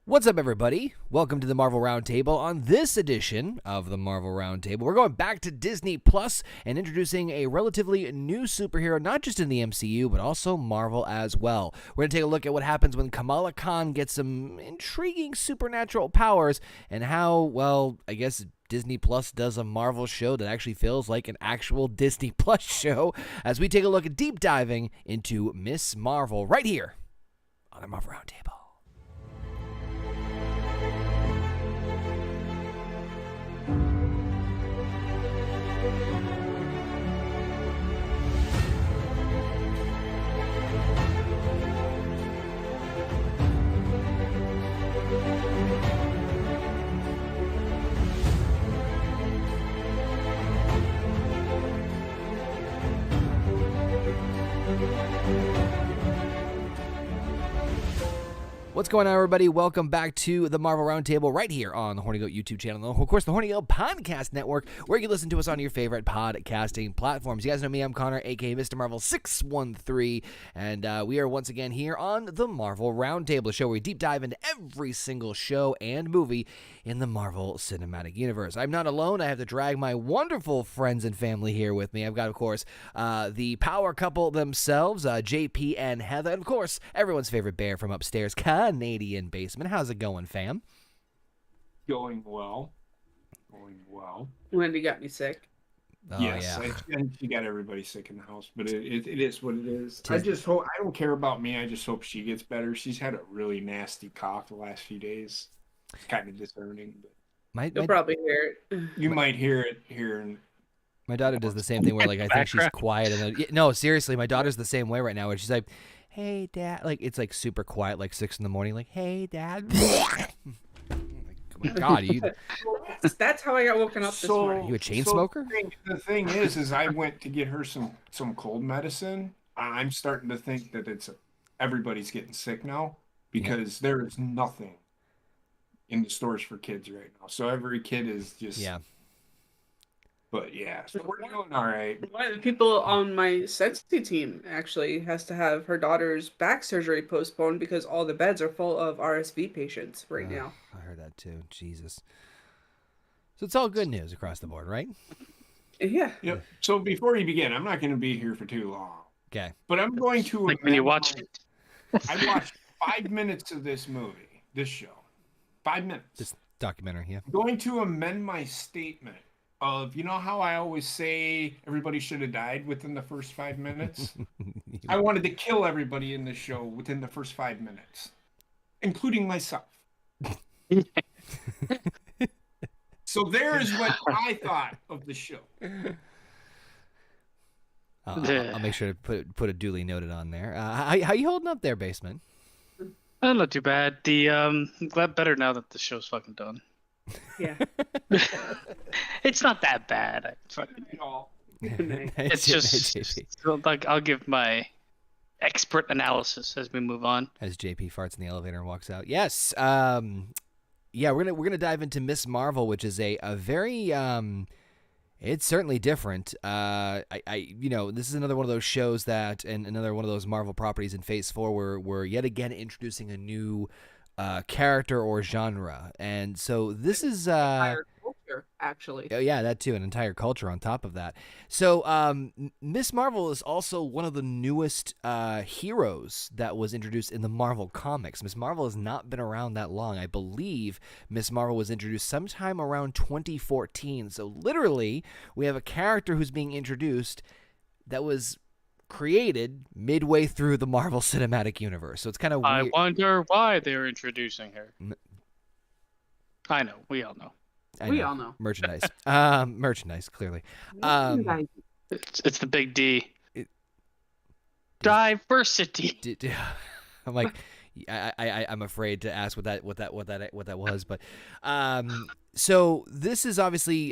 What's up, everybody? Welcome to the Marvel Roundtable. On this edition of the Marvel Roundtable, we're going back to Disney Plus and introducing a relatively new superhero, not just in the MCU, but also Marvel as well. We're going to take a look at what happens when Kamala Khan gets some intriguing supernatural powers and how, well, I guess Disney Plus does a Marvel show that actually feels like an actual Disney Plus show as we take a look at deep diving into Miss Marvel right here on the Marvel Roundtable. What's going on, everybody? Welcome back to the Marvel Roundtable right here on the Horny Goat YouTube channel. And of course, the Horny Goat Podcast Network, where you can listen to us on your favorite podcasting platforms. You guys know me, I'm Conor, a.k.a. Mr. Marvel 613, and we are once again here on the Marvel Roundtable, a show where we deep dive into every single show and movie in the Marvel Cinematic Universe. I'm not alone. I have to drag my wonderful friends and family here with me. I've got, of course, the power couple themselves, JP and Heather, and of course, everyone's favorite bear from upstairs, Canadian Basement. How's it going, fam? Going well. Wendy got me sick. Oh, Yes, yeah. and she got everybody sick in the house, but it is what it is. I just hope, I don't care about me. I just hope she gets better. She's had a really nasty cough the last few days. It's kind of discerning, but You'll probably hear it. you might hear it here. And My daughter does the same thing where, like, I think she's quiet. And then, no, seriously, my daughter's the same way right now where she's like, hey, Dad. Like, it's like super quiet, like 6 in the morning, like, hey, Dad. Like, oh my God, That's how I got woken up this morning. You a chain smoker? The thing is I went to get her some cold medicine. I'm starting to think that everybody's getting sick now because there is nothing in the stores for kids right now. So every kid is just... Yeah. But yeah, so we're doing all right. One of the people on my Sensi team actually has to have her daughter's back surgery postponed because all the beds are full of RSV patients right now. I heard that too. Jesus. So it's all good news across the board, right? Yeah. Yep. So before you begin, I'm not going to be here for too long. Okay. But I'm going to... Like when you watch it. I watched 5 minutes of this show. 5 minutes. This documentary, yeah. I'm going to amend my statement of, you know how I always say everybody should have died within the first 5 minutes? I wanted to kill everybody in the show within the first 5 minutes, including myself. So there is what I thought of the show. I'll make sure to put a duly noted on there. How you holding up there, Basement? Not too bad. I'm glad better now that the show's fucking done. Yeah. It's not that bad. It's just like I'll give my expert analysis as we move on. As JP farts in the elevator and walks out. Yes. Yeah, we're gonna dive into Miss Marvel, which is a very it's certainly different. This is another one of those shows that, and another one of those Marvel properties in Phase 4 where we're yet again introducing a new character or genre, and so this is Entire culture, actually. yeah, that too, an entire culture on top of that. So Miss Marvel is also one of the newest heroes that was introduced in the Marvel comics. Miss Marvel has not been around that long. I believe Miss Marvel was introduced sometime around 2014. So literally, we have a character who's being introduced that was created midway through the Marvel Cinematic Universe. So it's kind of weird. I wonder why they're introducing her. I know. We all know. We all know. Merchandise. Merchandise, clearly. It's the big D. Diversity. I'm like, I'm afraid to ask what that was, but so this is obviously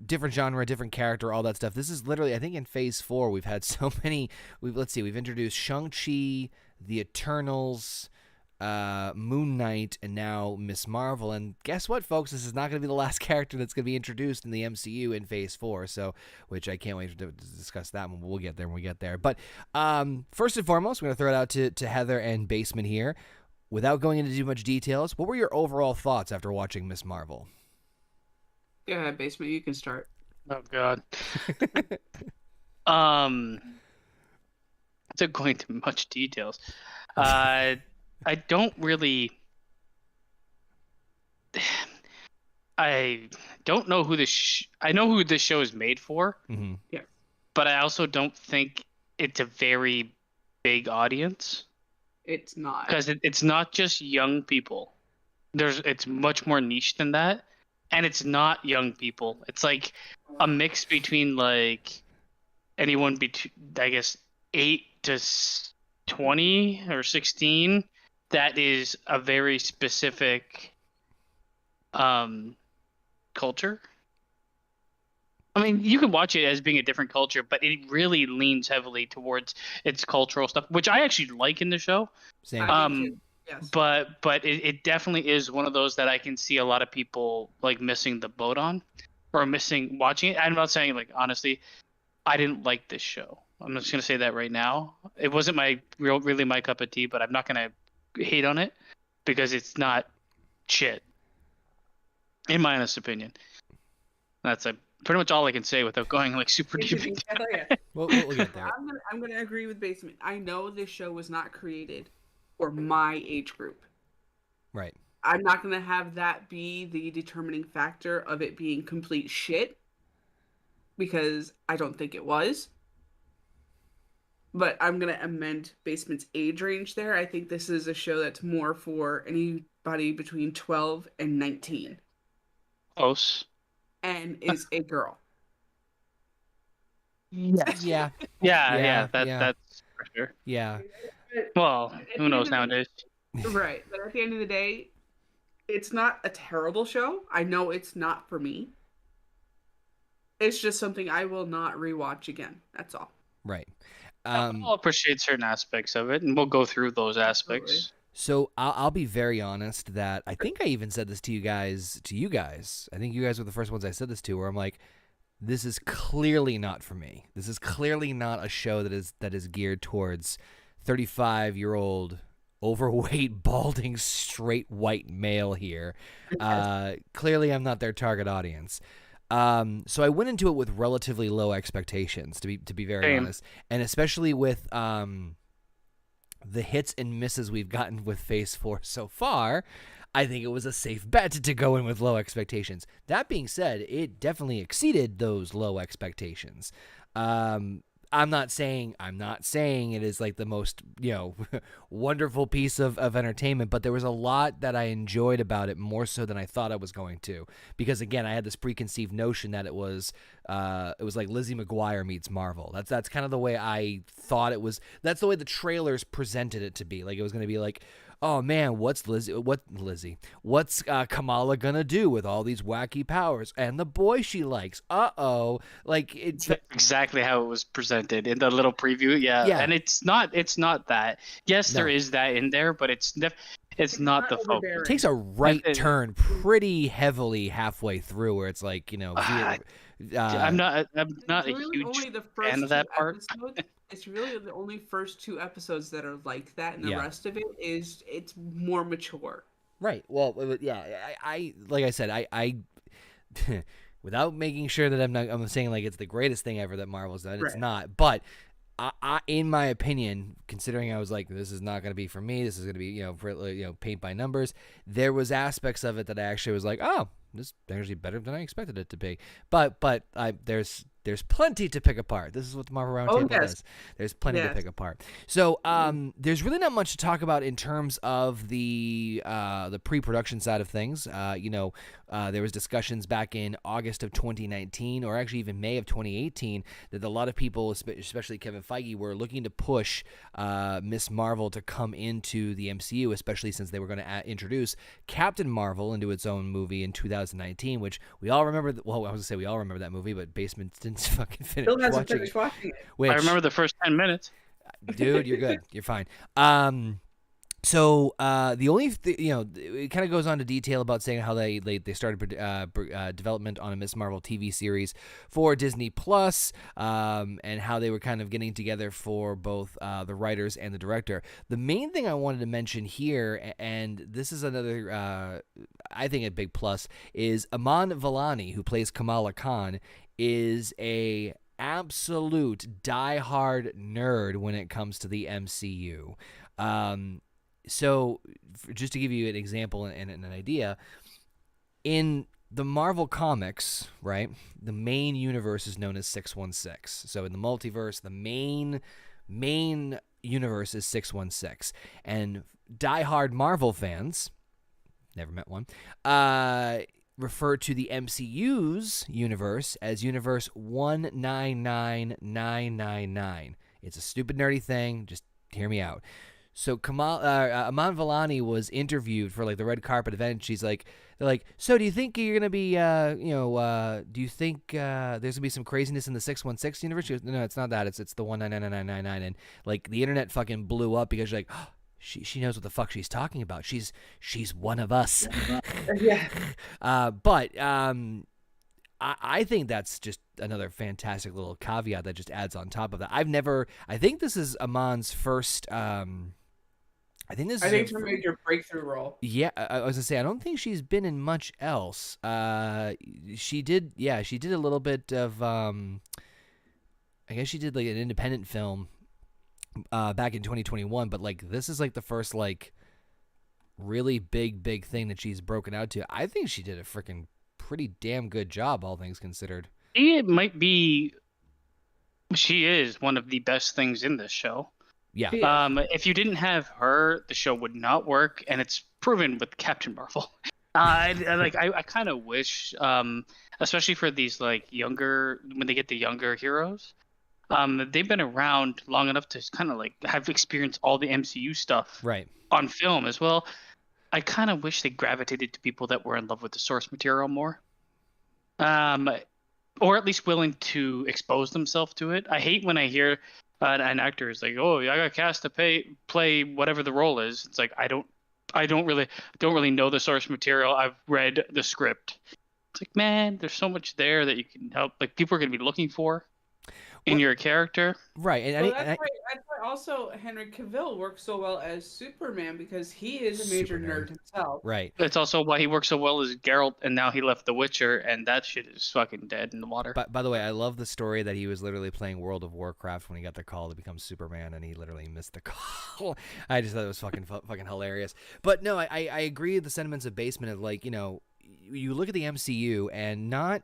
different genre, different character, all that stuff. This is literally, I think in Phase 4 we've had so many. We've introduced Shang-Chi, the Eternals, Moon Knight, and now Miss Marvel. And guess what, folks? This is not going to be the last character that's going to be introduced in the MCU in Phase 4, so which I can't wait to discuss that one. We'll get there when we get there. But first and foremost, we're going to throw it out to Heather and Basement here. without going into too much details, what were your overall thoughts after watching Miss Marvel? Yeah, Basement, you can start. Oh God. Without going into much details, I don't really. I don't know who this. I know who this show is made for. Mm-hmm. Yeah. But I also don't think it's a very big audience. It's not. Because it's not just young people. It's much more niche than that, and it's not young people. It's like a mix between like anyone between, I guess, 8 to 20 or 16. That is a very specific culture. I mean, you can watch it as being a different culture, but it really leans heavily towards its cultural stuff, which I actually like in the show. Same. I do too. Yes. But it definitely is one of those that I can see a lot of people like missing the boat on, or missing watching it. I'm not saying, like, honestly, I didn't like this show. I'm just gonna say that right now. It wasn't really my cup of tea, but I'm not gonna hate on it because it's not shit, in my honest opinion. That's pretty much all I can say without going like super deep. We'll get there. I'm gonna agree with Basement. I know this show was not created for my age group. Right. I'm not gonna have that be the determining factor of it being complete shit, because I don't think it was. But I'm gonna amend Basement's age range there. I think this is a show that's more for anybody between 12 and 19. Close. And is a girl. Yes. Yeah. Yeah. Yeah. That's for sure. Yeah. Well, who knows nowadays? Right. But at the end of the day, it's not a terrible show. I know it's not for me. It's just something I will not rewatch again. That's all. Right. I'll appreciate certain aspects of it, and we'll go through those aspects. Absolutely. So I'll be very honest that I think I even said this to you guys. I think you guys were the first ones I said this to, where I'm like, this is clearly not for me. This is clearly not a show that is geared towards 35-year-old overweight, balding, straight white male here. Clearly, I'm not their target audience. So I went into it with relatively low expectations, to be very honest, and especially with the hits and misses we've gotten with Phase 4 so far, I think it was a safe bet to go in with low expectations. That being said, it definitely exceeded those low expectations. I'm not saying it is like the most, wonderful piece of entertainment, but there was a lot that I enjoyed about it, more so than I thought I was going to. Because again, I had this preconceived notion that it was like Lizzie McGuire meets Marvel. That's kind of the way I thought it was. That's the way the trailers presented it to be. Like, it was going to be like, oh man, what's Kamala gonna do with all these wacky powers and the boy she likes? Like, it's exactly how it was presented in the little preview. Yeah. And it's not that. Yes, there is that in there, but it's not the focus. It takes a right turn pretty heavily halfway through, where it's like, I'm not a huge fan of that part. It's really the only first 2 episodes that are like that, and the rest of it's more mature. Right. Well, yeah. I like I said, I without making sure that I'm saying like it's the greatest thing ever that Marvel's done. It's not. But I, in my opinion, considering I was like, this is not going to be for me. This is going to be paint by numbers. There was aspects of it that I actually was like, oh, this is actually better than I expected it to be. But there's plenty to pick apart. This is what the Marvel Roundtable does. There's plenty to pick apart. So there's really not much to talk about in terms of the pre-production side of things. There was discussions back in August of 2019, or actually even May of 2018, that a lot of people, especially Kevin Feige, were looking to push Miss Marvel to come into the MCU, especially since they were going to introduce Captain Marvel into its own movie in 2019, which we all remember. I was going to say we all remember that movie, but Basement didn't fucking finish Still hasn't watching finished watching it. Which, I remember the first 10 minutes. Dude, you're good. You're fine. So the only it kind of goes on to detail about saying how they started development on a Miss Marvel TV series for Disney Plus, and how they were kind of getting together for both the writers and the director. The main thing I wanted to mention here, and this is another I think a big plus, is Aman Vellani, who plays Kamala Khan, is a absolute diehard nerd when it comes to the MCU. So, just to give you an example and an idea, in the Marvel Comics, right, the main universe is known as 616. So, in the multiverse, the main universe is 616. And diehard Marvel fans, never met one, refer to the MCU's universe as Universe 199999. It's a stupid, nerdy thing. Just hear me out. So Aman Vellani was interviewed for like the red carpet event. They're like, so do you think you're gonna be, do you think there's gonna be some craziness in the 616 universe? She goes, no, it's not that. It's the 199999. And like the internet fucking blew up because you're like, oh, she knows what the fuck she's talking about. She's one of us. Yeah. I think that's just another fantastic little caveat that just adds on top of that. I think this is Aman's first. I think it's her major breakthrough role. Yeah, I was gonna say I don't think she's been in much else. She did a little bit of. I guess she did like an independent film, back in 2021. But like this is like the first like really big thing that she's broken out to. I think she did a freaking pretty damn good job, all things considered. She is one of the best things in this show. Yeah. If you didn't have her, the show would not work, and it's proven with Captain Marvel. I kind of wish, especially for these like younger, when they get the younger heroes, they've been around long enough to kind of like have experienced all the MCU stuff right on film as well. I kind of wish they gravitated to people that were in love with the source material more, or at least willing to expose themselves to it. I hate when I hear an actor is like, "Oh, I got cast to play whatever the role is." It's like I don't really know the source material. I've read the script. It's like, man, there's so much there that you can help. Like people are going to be looking for in your character, right? And that's why also Henry Cavill works so well as Superman, because he is a major nerd himself. Right. That's also why he works so well as Geralt, and now he left The Witcher, and that shit is fucking dead in the water. By the way, I love the story that he was literally playing World of Warcraft when he got the call to become Superman, and he literally missed the call. I just thought it was fucking hilarious. But no, I agree with the sentiments of Basement of like, you look at the MCU and not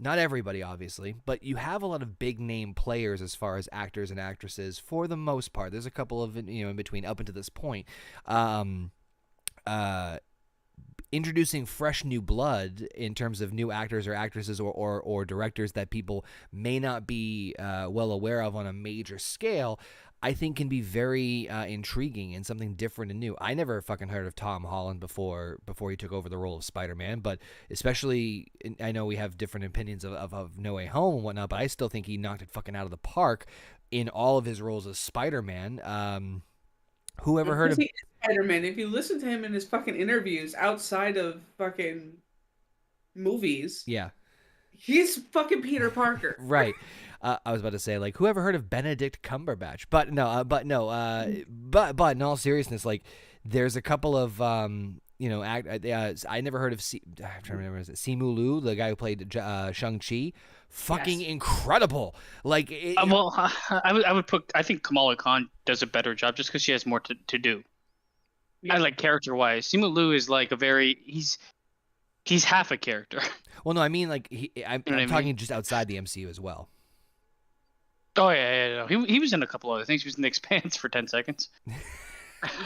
everybody, obviously, but you have a lot of big name players as far as actors and actresses for the most part. There's a couple of in between up until this point. Introducing fresh new blood in terms of new actors or actresses or directors that people may not be well aware of on a major scale, I think can be very intriguing and something different and new. I never fucking heard of Tom Holland before he took over the role of Spider-Man, but especially, I know we have different opinions of No Way Home and whatnot, but I still think he knocked it fucking out of the park in all of his roles as Spider-Man. Who ever heard of Spider-Man? If you listen to him in his fucking interviews outside of fucking movies, yeah, he's fucking Peter Parker. Right. I was about to say, like, who ever heard of Benedict Cumberbatch? But in all seriousness, like, there's a couple of, I never heard of, I'm trying to remember, is it Simu Liu, the guy who played Shang-Chi? Fucking incredible. Like, I think Kamala Khan does a better job just because she has more to do. Yeah. I like character-wise. Simu Liu is like he's half a character. Well, no, I mean, like, I'm talking just outside the MCU as well. Oh yeah. He was in a couple other things. He was in The Expanse for 10 seconds.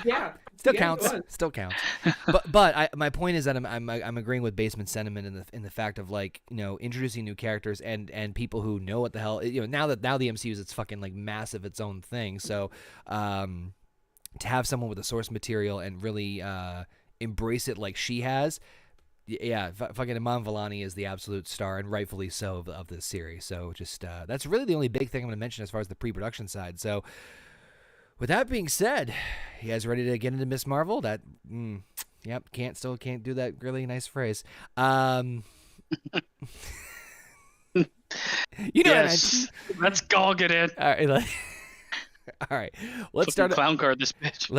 Yeah, still counts. But my point is that I'm agreeing with Basement sentiment in the fact of like introducing new characters and people who know what the hell now the MCU is it's fucking like massive its own thing. So to have someone with the source material and really embrace it like she has. Yeah, fucking Aman Vellani is the absolute star, and rightfully so, of this series. So just that's really the only big thing I'm going to mention as far as the pre-production side. So With that being said, you guys ready to get into Miss Marvel? Yep, can't do that really nice phrase. You know Yes. Let's go get in. what I meant. All right. Let's start. Clown card this bitch.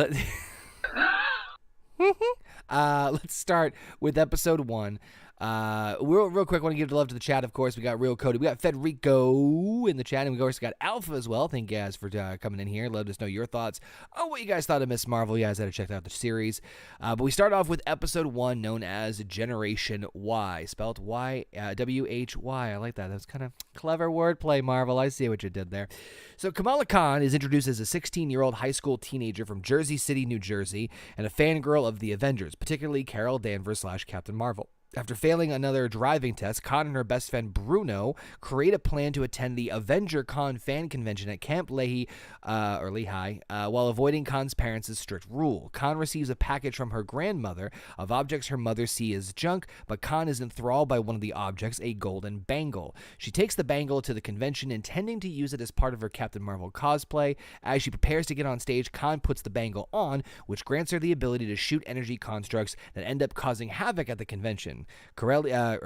Let's start with episode 1. Real quick, want to give love to the chat. Of course, we got Real Cody, we got Federico in the chat, and we of course got Alpha as well. Thank you guys for coming in here. Let us know your thoughts on what you guys thought of Miss Marvel. You guys had to check out the series. But we start off with episode 1, known as Generation Y, spelled Y, W-H-Y. I like that. That's kind of clever wordplay, Marvel. I see what you did there. So Kamala Khan is introduced as a 16-year-old high school teenager from Jersey City, New Jersey, and a fangirl of the Avengers, particularly Carol Danvers / Captain Marvel. After failing another driving test, Con and her best friend Bruno create a plan to attend the Avenger Con fan convention at Camp Lehigh, while avoiding Con's parents' strict rule. Con receives a package from her grandmother of objects her mother sees as junk, but Con is enthralled by one of the objects, a golden bangle. She takes the bangle to the convention, intending to use it as part of her Captain Marvel cosplay. As she prepares to get on stage, Con puts the bangle on, which grants her the ability to shoot energy constructs that end up causing havoc at the convention. Bruno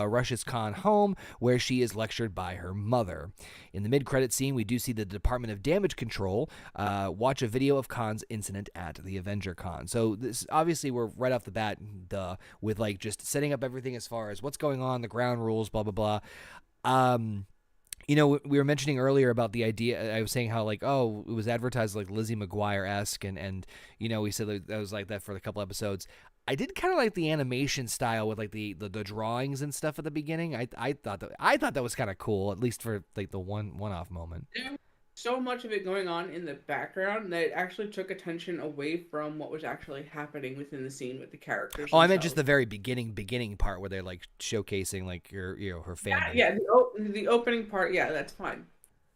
rushes Con home, where she is lectured by her mother. In the mid-credit scene, we do see the Department of Damage Control watch a video of Con's incident at the Avenger Con. So this obviously we're right off the bat, with like just setting up everything as far as what's going on, the ground rules, blah blah blah. You know, we were mentioning earlier about the idea. I was saying how, like, it was advertised like Lizzie McGuire-esque, and you know, we said that was like that for a couple episodes. I did kind of like the animation style with like the drawings and stuff at the beginning. I thought that was kind of cool, at least for like the one-off moment. Yeah. So much of it going on in the background that it actually took attention away from what was actually happening within the scene with the characters. I meant just the very beginning part where they're like showcasing like her family. Yeah, the opening part, yeah, that's fine.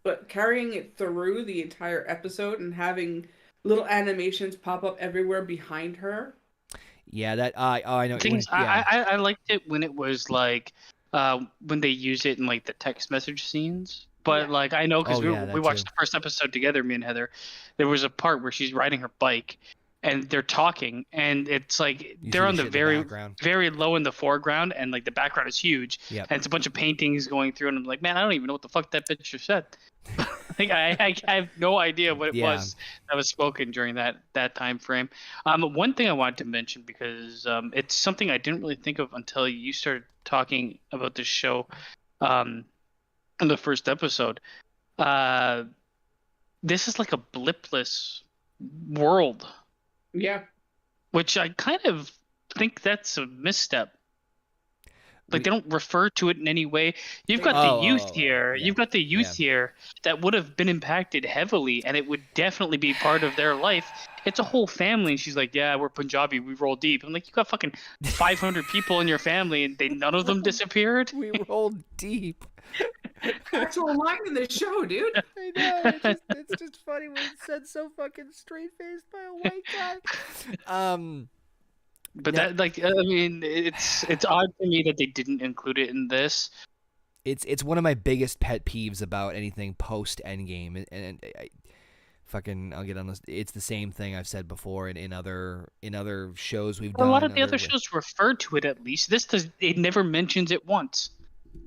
But carrying it through the entire episode and having little animations pop up everywhere behind her. Yeah, that I know. I liked it when it was like when they use it in like the text message scenes. But like I know because we watched the first episode together, me and Heather. There was a part where she's riding her bike, and they're talking, and it's like they're on the very low in the foreground, and like the background is huge, and it's a bunch of paintings going through, and I'm like, man, I don't even know what the fuck that picture said. Like I have no idea what it was that was spoken during that time frame. One thing I wanted to mention, because it's something I didn't really think of until you started talking about this show. In the first episode, this is like a blipless world. Yeah. Which I kind of think that's a misstep. Like they don't refer to it in any way. You've got the youth here. Yeah. You've got the youth here that would have been impacted heavily, and it would definitely be part of their life. It's a whole family, and she's like, "Yeah, we're Punjabi. We roll deep." I'm like, "You got fucking 500 people in your family, and none of them disappeared." We roll deep. Actual line in the show, dude. I know. It's just funny when it's said so fucking straight faced by a white guy. But that, like, I mean, it's odd to me that they didn't include it in this. It's one of my biggest pet peeves about anything post Endgame, and I'll get on this. It's the same thing I've said before in other shows we've done. A lot of the other shows refer to it at least. It never mentions it once.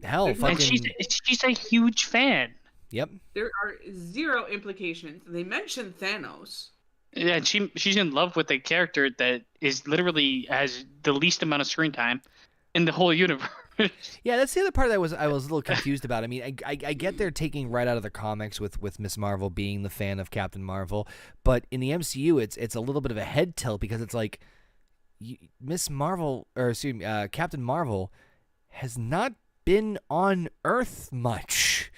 Hell, fucking. And she's a huge fan. Yep. There are zero implications. They mention Thanos. Yeah, and she's in love with a character that is literally has the least amount of screen time in the whole universe. Yeah, that's the other part that I was a little confused about. I mean, I get they're taking right out of the comics with Miss Marvel being the fan of Captain Marvel, but in the MCU, it's a little bit of a head tilt because it's like Captain Marvel has not been on Earth much.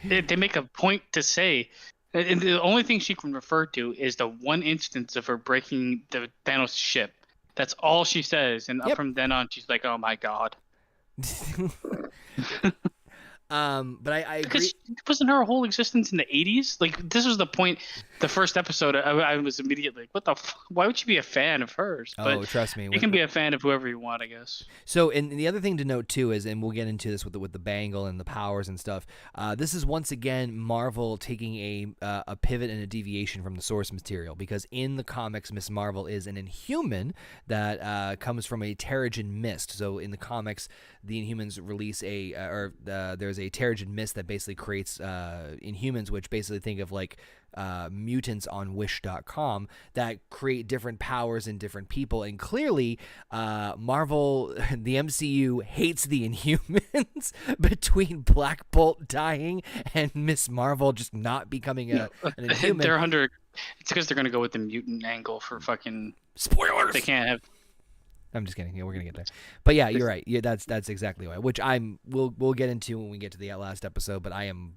They make a point to say. And the only thing she can refer to is the one instance of her breaking the Thanos ship. That's all she says, and from then on, she's like, "Oh my god." But I agree. Because wasn't her whole existence in the 80s? Like this was the point the first episode, I was immediately like, what the why would you be a fan of hers? But Oh, trust me. you can be a fan of whoever you want, I guess. So, and the other thing to note too is, and we'll get into this with the bangle and the powers and stuff. This is once again Marvel taking a pivot and a deviation from the source material, because in the comics, Miss Marvel is an Inhuman that comes from a Terrigen mist. So in the comics, the Inhumans release there's a Terrigen mist that basically creates Inhumans, which basically think of like mutants on Wish.com that create different powers in different people. And clearly Marvel, the MCU, hates the Inhumans between Black Bolt dying and Miss Marvel just not becoming an Inhuman. It's because they're going to go with the mutant angle for fucking spoilers. They can't have. I'm just kidding. Yeah, we're gonna get there. But yeah, you're right. Yeah, that's exactly why. Which we'll get into when we get to the last episode. But I am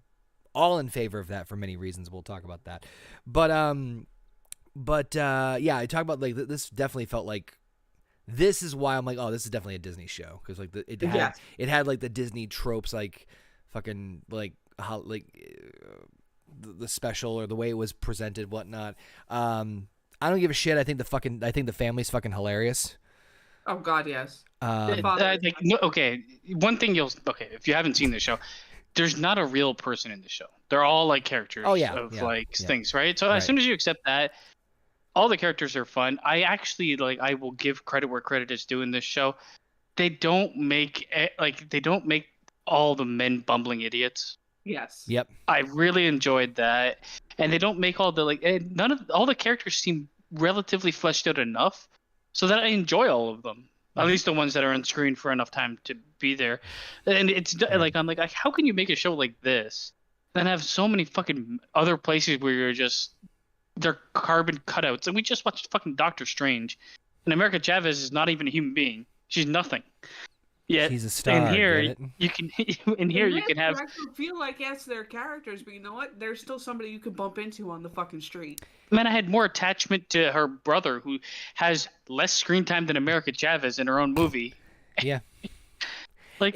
all in favor of that for many reasons. We'll talk about that. But yeah, I talk about like this definitely felt like, this is why I'm like, oh, this is definitely a Disney show, because like it had like the Disney tropes, like fucking like how like the special or the way it was presented, whatnot. I don't give a shit. I think the family's fucking hilarious. Oh God, yes. Okay, one thing if you haven't seen the show, there's not a real person in the show. They're all like characters things, right? So as soon as you accept that, all the characters are fun. I I will give credit where credit is due in this show. They don't make all the men bumbling idiots. Yes. Yep. I really enjoyed that, and they don't make all the characters seem relatively fleshed out enough so that I enjoy all of them. At least the ones that are on screen for enough time to be there. And it's like, I'm like, how can you make a show like this and have so many fucking other places where they're carbon cutouts? And we just watched fucking Doctor Strange, and America Chavez is not even a human being. She's nothing. Yet she's a star. And here you can have. I feel like yes, they're characters, but you know what? There's still somebody you can bump into on the fucking street. Man, I had more attachment to her brother, who has less screen time than America Chavez in her own movie. Yeah.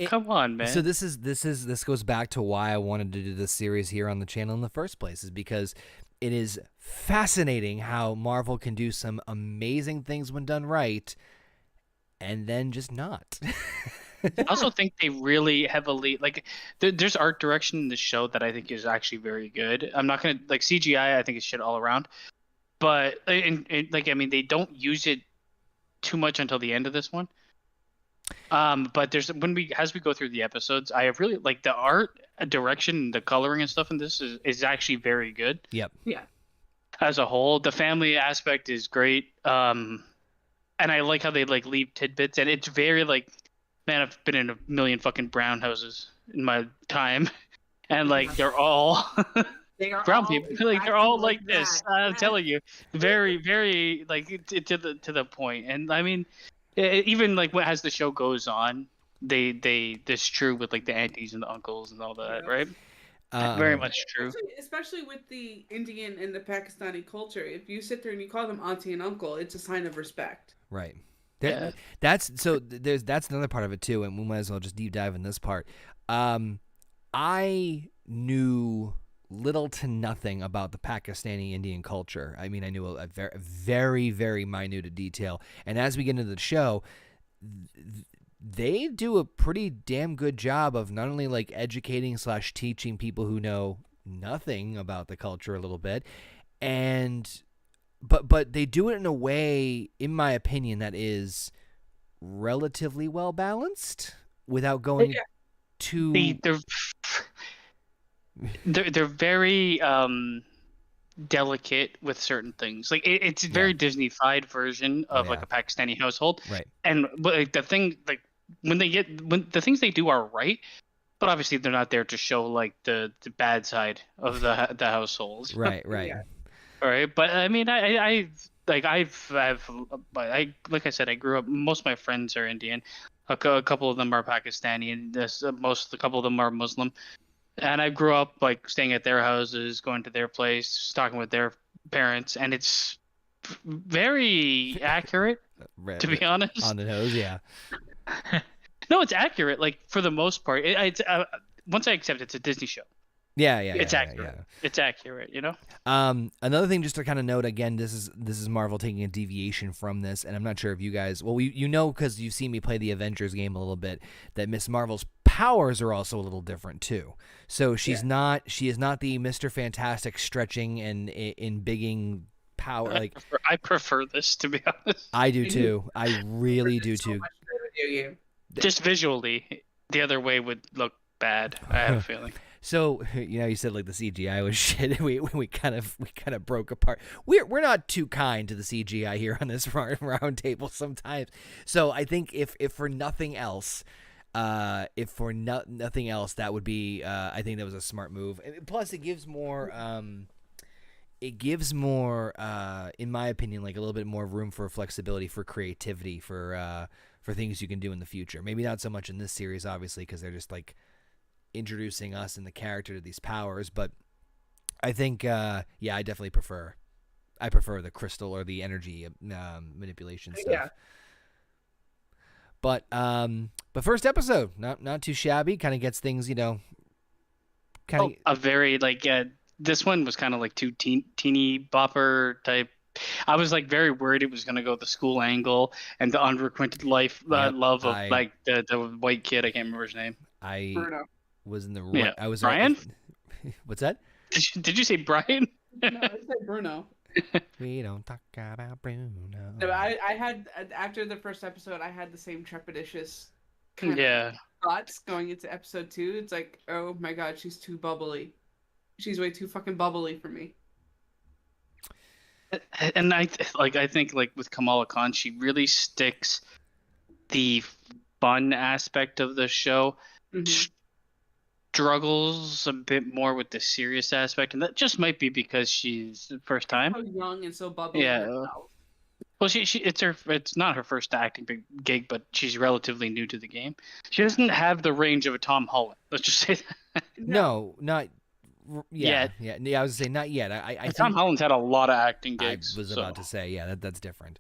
Come on, man. So this goes back to why I wanted to do this series here on the channel in the first place, is because it is fascinating how Marvel can do some amazing things when done right, and then just not. I also think they really heavily there's art direction in the show that I think is actually very good. I'm not gonna CGI. I think is shit all around, but they don't use it too much until the end of this one. But as we go through the episodes, I have really the art direction, the coloring and stuff in this is actually very good. Yep. Yeah. As a whole, the family aspect is great. And I like how they leave tidbits, and it's very man, I've been in a million fucking brown houses in my time, and they're all brown people. They're all like this. I'm telling you, very, very to the point. And I mean, even as the show goes on, they this true with the aunties and the uncles and all that, right? Very much true. Especially with the Indian and the Pakistani culture, if you sit there and you call them auntie and uncle, it's a sign of respect. Right. That's another part of it too, and we might as well just deep dive in this part. I knew little to nothing about the Pakistani Indian culture. I mean, I knew a very, very, very minute detail, and as we get into the show, they do a pretty damn good job of not only educating / teaching people who know nothing about the culture a little bit, and but they do it in a way, in my opinion, that is relatively well balanced without going too. They're very delicate with certain things. It's a very Disney-fied version of a Pakistani household, right? And the thing when the things they do are right, but obviously they're not there to show the bad side of the household. Right. Yeah. All right, but I mean, I like I said, I grew up. Most of my friends are Indian. A couple of them are Pakistani, and a couple of them are Muslim. And I grew up staying at their houses, going to their place, talking with their parents, and it's very accurate, to be honest. On the nose, yeah. No, it's accurate. For the most part, it's once I accept it's a Disney show. Yeah, It's accurate. It's accurate, you know? Another thing just to kind of note, again, this is Marvel taking a deviation from this, and I'm not sure if you guys, well, you know, because you've seen me play the Avengers game a little bit, that Miss Marvel's powers are also a little different too. So she is not the Mr. Fantastic stretching and in bigging power. Like I prefer this, to be honest. I do too. I really do too. Just visually, the other way would look bad. I have a feeling. So, you know, you said like the CGI was shit. We kind of broke apart. We're not too kind to the CGI here on this round table sometimes. So I think if for nothing else, nothing else, that would be I think that was a smart move. And plus, it gives more. In my opinion, like a little bit more room for flexibility, for creativity, for things you can do in the future. Maybe not so much in this series, obviously, because they're just like introducing us and the character to these powers, but I think I definitely prefer the crystal or the energy manipulation stuff. Yeah. But first episode, not too shabby, kind of gets things, you know, a very like this one was kind of like too teeny bopper type. I was like very worried it was going to go the school angle and the unrequited love of like the white kid. I can't remember his name. Bruno. Was in the yeah. I was Brian. What's that? Did you say Brian? No, I said Bruno. We don't talk about Bruno. No, I had after the first episode, I had the same trepidatious kind of thoughts going into episode 2. It's like, oh my god, she's too bubbly. She's way too fucking bubbly for me. And I think like with Kamala Khan, she really sticks the fun aspect of the show. Mm-hmm. Struggles a bit more with the serious aspect, and that just might be because she's the first time. So young and so bubbly. Yeah. Well, it's not her first acting gig, but she's relatively new to the game. She doesn't have the range of a Tom Holland. Let's just say that. No, not yet. Yeah, I was gonna say not yet. I Tom Holland's had a lot of acting gigs. I was about to say, that's different.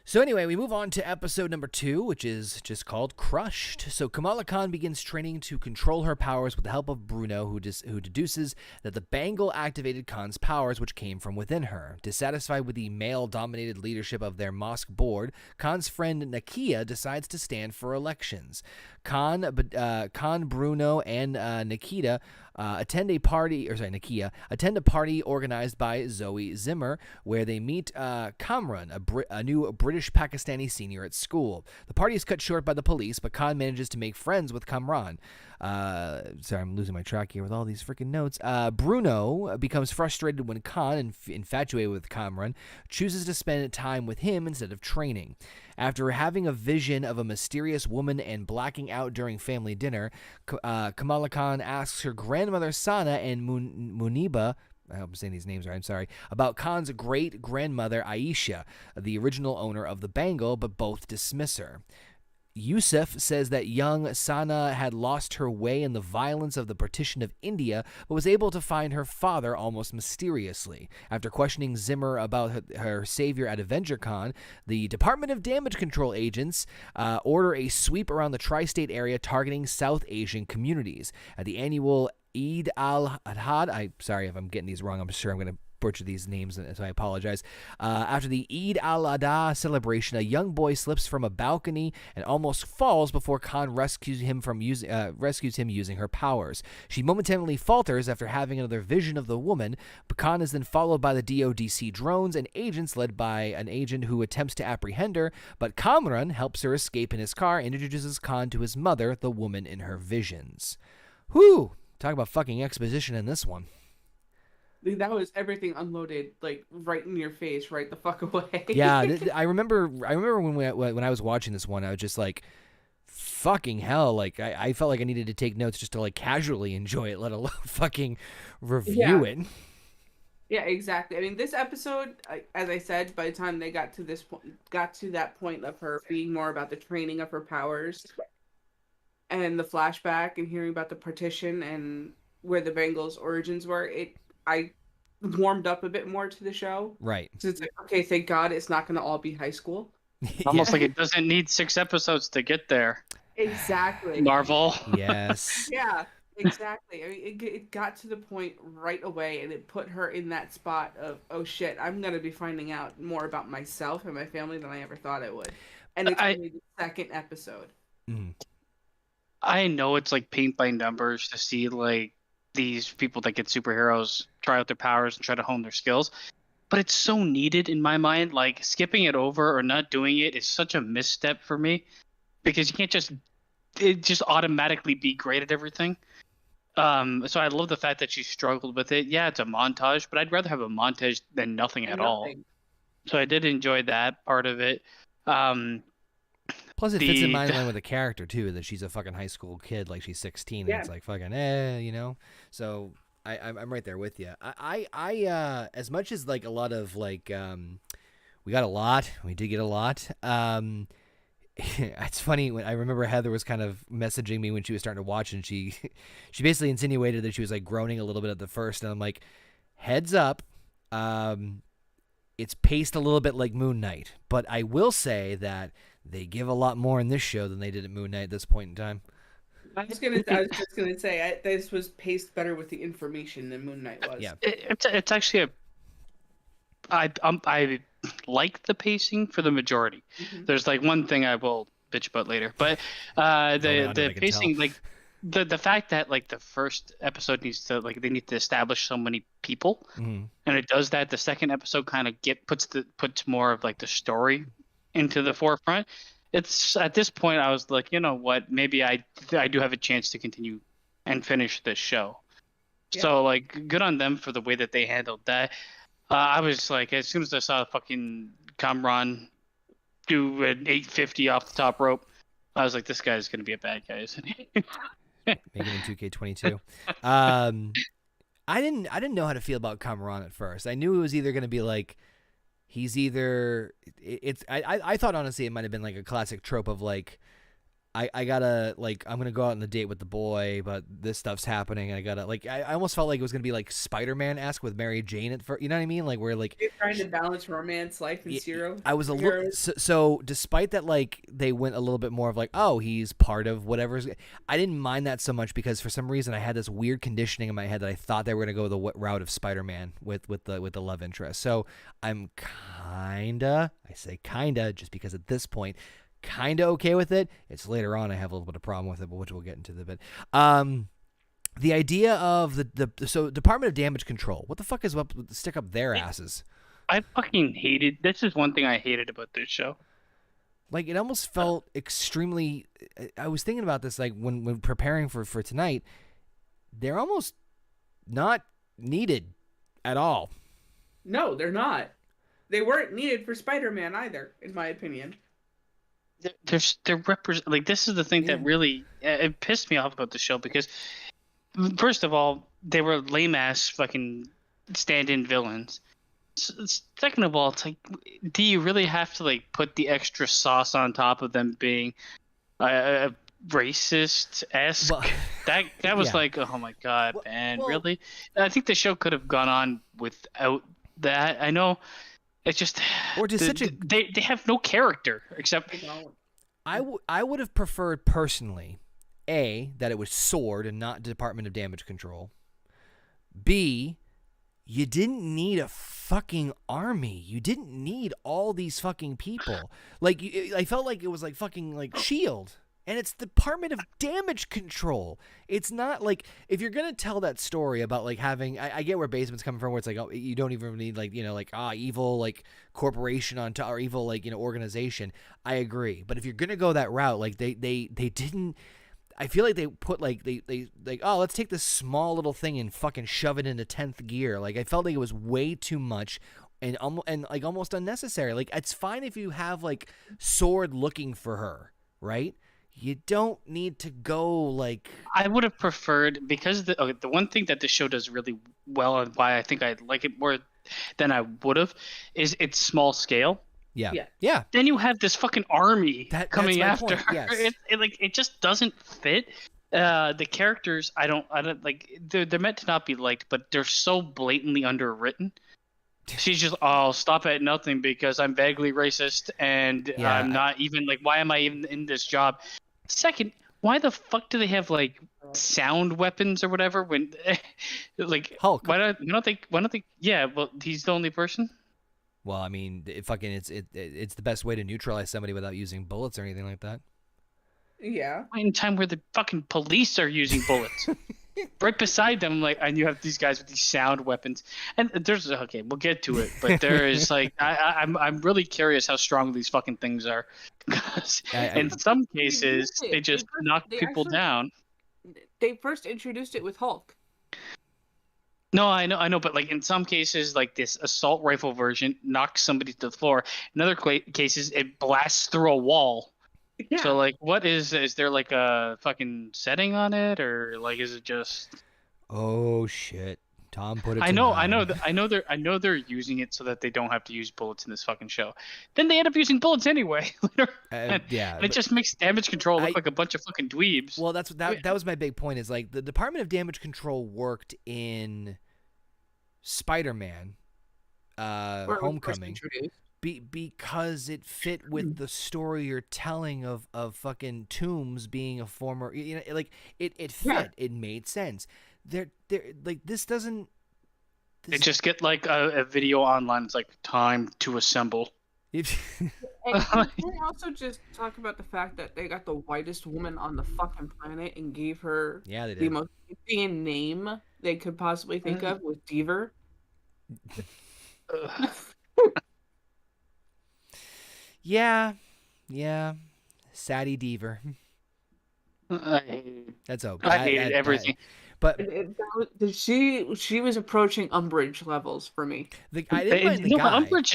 So anyway, we move on to episode number 2, which is just called Crushed. So Kamala Khan begins training to control her powers with the help of Bruno, who deduces that the bangle activated Khan's powers, which came from within her. Dissatisfied with the male-dominated leadership of their mosque board, Khan's friend Nakia decides to stand for elections. Khan, Bruno, and Nakia attend a party organized by Zoe Zimmer, where they meet Kamran, a new British Pakistani senior at school. The party is cut short by the police, but Khan manages to make friends with Kamran. Sorry, I'm losing my track here with all these freaking notes. Bruno becomes frustrated when Khan, infatuated with Kamran, chooses to spend time with him instead of training. After having a vision of a mysterious woman and blacking out during family dinner, Kamala Khan asks her grandmother Sana and Muniba, I hope I'm saying these names right, I'm sorry, about Khan's great-grandmother Aisha, the original owner of the bangle, but both dismiss her. Yusuf says that young Sana had lost her way in the violence of the partition of India, but was able to find her father almost mysteriously. After questioning Zimmer about her savior at AvengerCon, the Department of Damage Control agents order a sweep around the tri-state area targeting South Asian communities. At the annual Eid al-Adha, I'm sorry if I'm getting these wrong, I'm sure I'm going to butcher these names, so I apologize. After the Eid al-Adha celebration, a young boy slips from a balcony and almost falls before Khan rescues him using her powers. She momentarily falters after having another vision of the woman, but Khan is then followed by the DODC drones and agents led by an agent who attempts to apprehend her, but Kamran helps her escape in his car and introduces Khan to his mother, the woman in her visions. Whew! Talk about fucking exposition in this one. That was everything unloaded, like right in your face, right the fuck away. Yeah, I remember when I was watching this one, I was just like, fucking hell, like I felt like I needed to take notes just to like casually enjoy it, let alone fucking review it. Yeah, exactly. I mean, this episode, as I said, by the time they got to that point of her being more about the training of her powers and the flashback and hearing about the partition and where the Bengals' origins were, I warmed up a bit more to the show. Right. So it's like, okay, thank God it's not going to all be high school. Almost like it doesn't need 6 episodes to get there. Exactly. Marvel. Yes. Yeah. Exactly. I mean, it got to the point right away, and it put her in that spot of, oh shit, I'm gonna be finding out more about myself and my family than I ever thought I would. And it's I only the second episode. Mhm. I know it's like paint by numbers to see like these people that get superheroes try out their powers and try to hone their skills, but it's so needed in my mind. Like skipping it over or not doing it is such a misstep for me because you can't just automatically be great at everything. So I love the fact that she struggled with it. Yeah, it's a montage, but I'd rather have a montage than nothing And at all. nothing. So I did enjoy that part of it. Um, Plus, it fits in the mind with the character too, that she's a fucking high school kid, like she's 16, and Yeah. it's like fucking you know. So I'm right there with you. As much as like a lot of like we got a lot, we did get a lot. It's funny when I remember Heather was kind of messaging me when she was starting to watch, and she basically insinuated that she was like groaning a little bit at the first, and I'm like, heads up, it's paced a little bit like Moon Knight, but I will say that they give a lot more in this show than they did at Moon Knight at this point in time. I was just gonna say this was paced better with the information than Moon Knight was. Yeah. it's actually I like the pacing for the majority. Mhm. There's like one thing I will bitch about later, but Early on, I the can pacing, tell. like the fact that like the first episode needs to like they need to establish so many people, Mhm. and it does that. The second episode kind of puts more of like the story into the forefront. It's at this point I was like, you know what, maybe I do have a chance to continue and finish this show. Yeah. So like, good on them for the way that they handled that. I was like, as soon as I saw fucking Kamran do an 850 off the top rope, I was like, this guy's gonna be a bad guy, isn't he? Making in 2K22. I didn't know how to feel about Cameron at first. I knew it was either going to be like he's either I thought honestly it might have been like a classic trope of like I gotta like I'm gonna go out on the date with the boy, but this stuff's happening. I gotta like I almost felt like it was gonna be like Spider-Man-esque with Mary Jane at first. You know what I mean? Like where like You're trying to balance romance, life, and zero. I was a little so despite that like they went a little bit more of like, oh, he's part of whatever's. I didn't mind that so much because for some reason I had this weird conditioning in my head that I thought they were gonna go the route of Spider-Man with the love interest. So I'm kinda just because at this point kind of okay with it. It's later on I have a little bit of problem with it, but which we'll get into the bit. The idea of so Department of Damage Control. What the fuck is up? Stick up their asses. I fucking hated. This is one thing I hated about this show. Like it almost felt extremely. I was thinking about this like when preparing for tonight. They're almost not needed at all. No, they're not. They weren't needed for Spider-Man either, in my opinion. They're like this is the thing that really it pissed me off about the show because first of all they were lame ass fucking stand-in villains. Second of all, it's like, do you really have to like put the extra sauce on top of them being racist-esque? Well, that was yeah. like, oh my god, man, well- really? I think the show could have gone on without that. I know. It's just Or just such a- they have no character except They don't. I would have preferred personally, A, that it was Sword and not Department of Damage Control. B, you didn't need a fucking army. You didn't need all these fucking people. Like I felt like it was like fucking like S.H.I.E.L.D. And it's Department of Damage Control. It's not like if you're gonna tell that story about like having, I get where Basement's coming from, where it's like, oh, you don't even need like like evil like corporation on top or evil like organization. I agree, but if you're gonna go that route, like they didn't. I feel like they put like they like, oh, let's take this small little thing and fucking shove it into 10th gear. Like I felt like it was way too much. And like almost unnecessary. Like it's fine if you have like Sword looking for her, right? You don't need to go like. I would have preferred because the one thing that the show does really well and why I think I like it more than I would have is it's small scale. Yeah. Yeah. Yeah. Then you have this fucking army coming that's my after point, her. yes. It just doesn't fit. The characters I don't like. They're meant to not be liked, but they're so blatantly underwritten. She's just, oh, stop at nothing because I'm vaguely racist and Yeah, I'm not even like, why am I even in this job? Second, why the fuck do they have like sound weapons or whatever when like Hulk. why don't they yeah, well he's the only person? Well, I mean, it's the best way to neutralize somebody without using bullets or anything like that. Yeah. In time where the fucking police are using bullets. Right beside them, like, and you have these guys with these sound weapons, and there's okay, we'll get to it, but there is like, I'm really curious how strong these fucking things are, because in some cases they just knock people down. They first introduced it with Hulk. No, I know, but like in some cases, like this assault rifle version knocks somebody to the floor. In other cases, it blasts through a wall. Yeah. So like, what is there like a fucking setting on it, or like is it just? Oh shit! Tom put it. I know they're using it so that they don't have to use bullets in this fucking show. Then they end up using bullets anyway. And it just makes damage control look like a bunch of fucking dweebs. Well, that was my big point. Is like the Department of Damage Control worked in Spider-Man, Homecoming. Because it fit with the story you're telling of fucking Toombs being a former, like it fit. Yeah. It made sense. They're like, this doesn't. They just get like a video online. It's like time to assemble. And can we also just talk about the fact that they got the whitest woman on the fucking planet and gave her the most Indian name they could possibly think of with Deaver? Yeah, Sadie Deaver. That's okay. I hated everything. But she was approaching Umbridge levels for me. Umbridge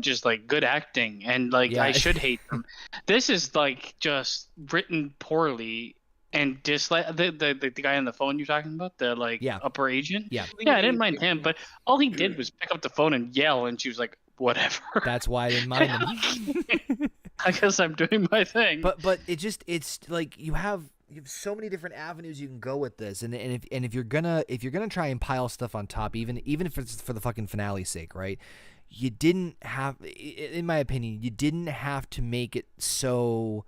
is like good acting, and like I should hate them. This is like just written poorly, and dislike the guy on the phone you're talking about, the upper agent. Yeah, I didn't mind him, but all he did was pick up the phone and yell, and she was like, whatever. That's why I didn't mind him. I guess I'm doing my thing. But it's like you have so many different avenues you can go with this, and if you're gonna try and pile stuff on top, even if it's for the fucking finale's sake, right? You didn't have, in my opinion, you didn't have to make it so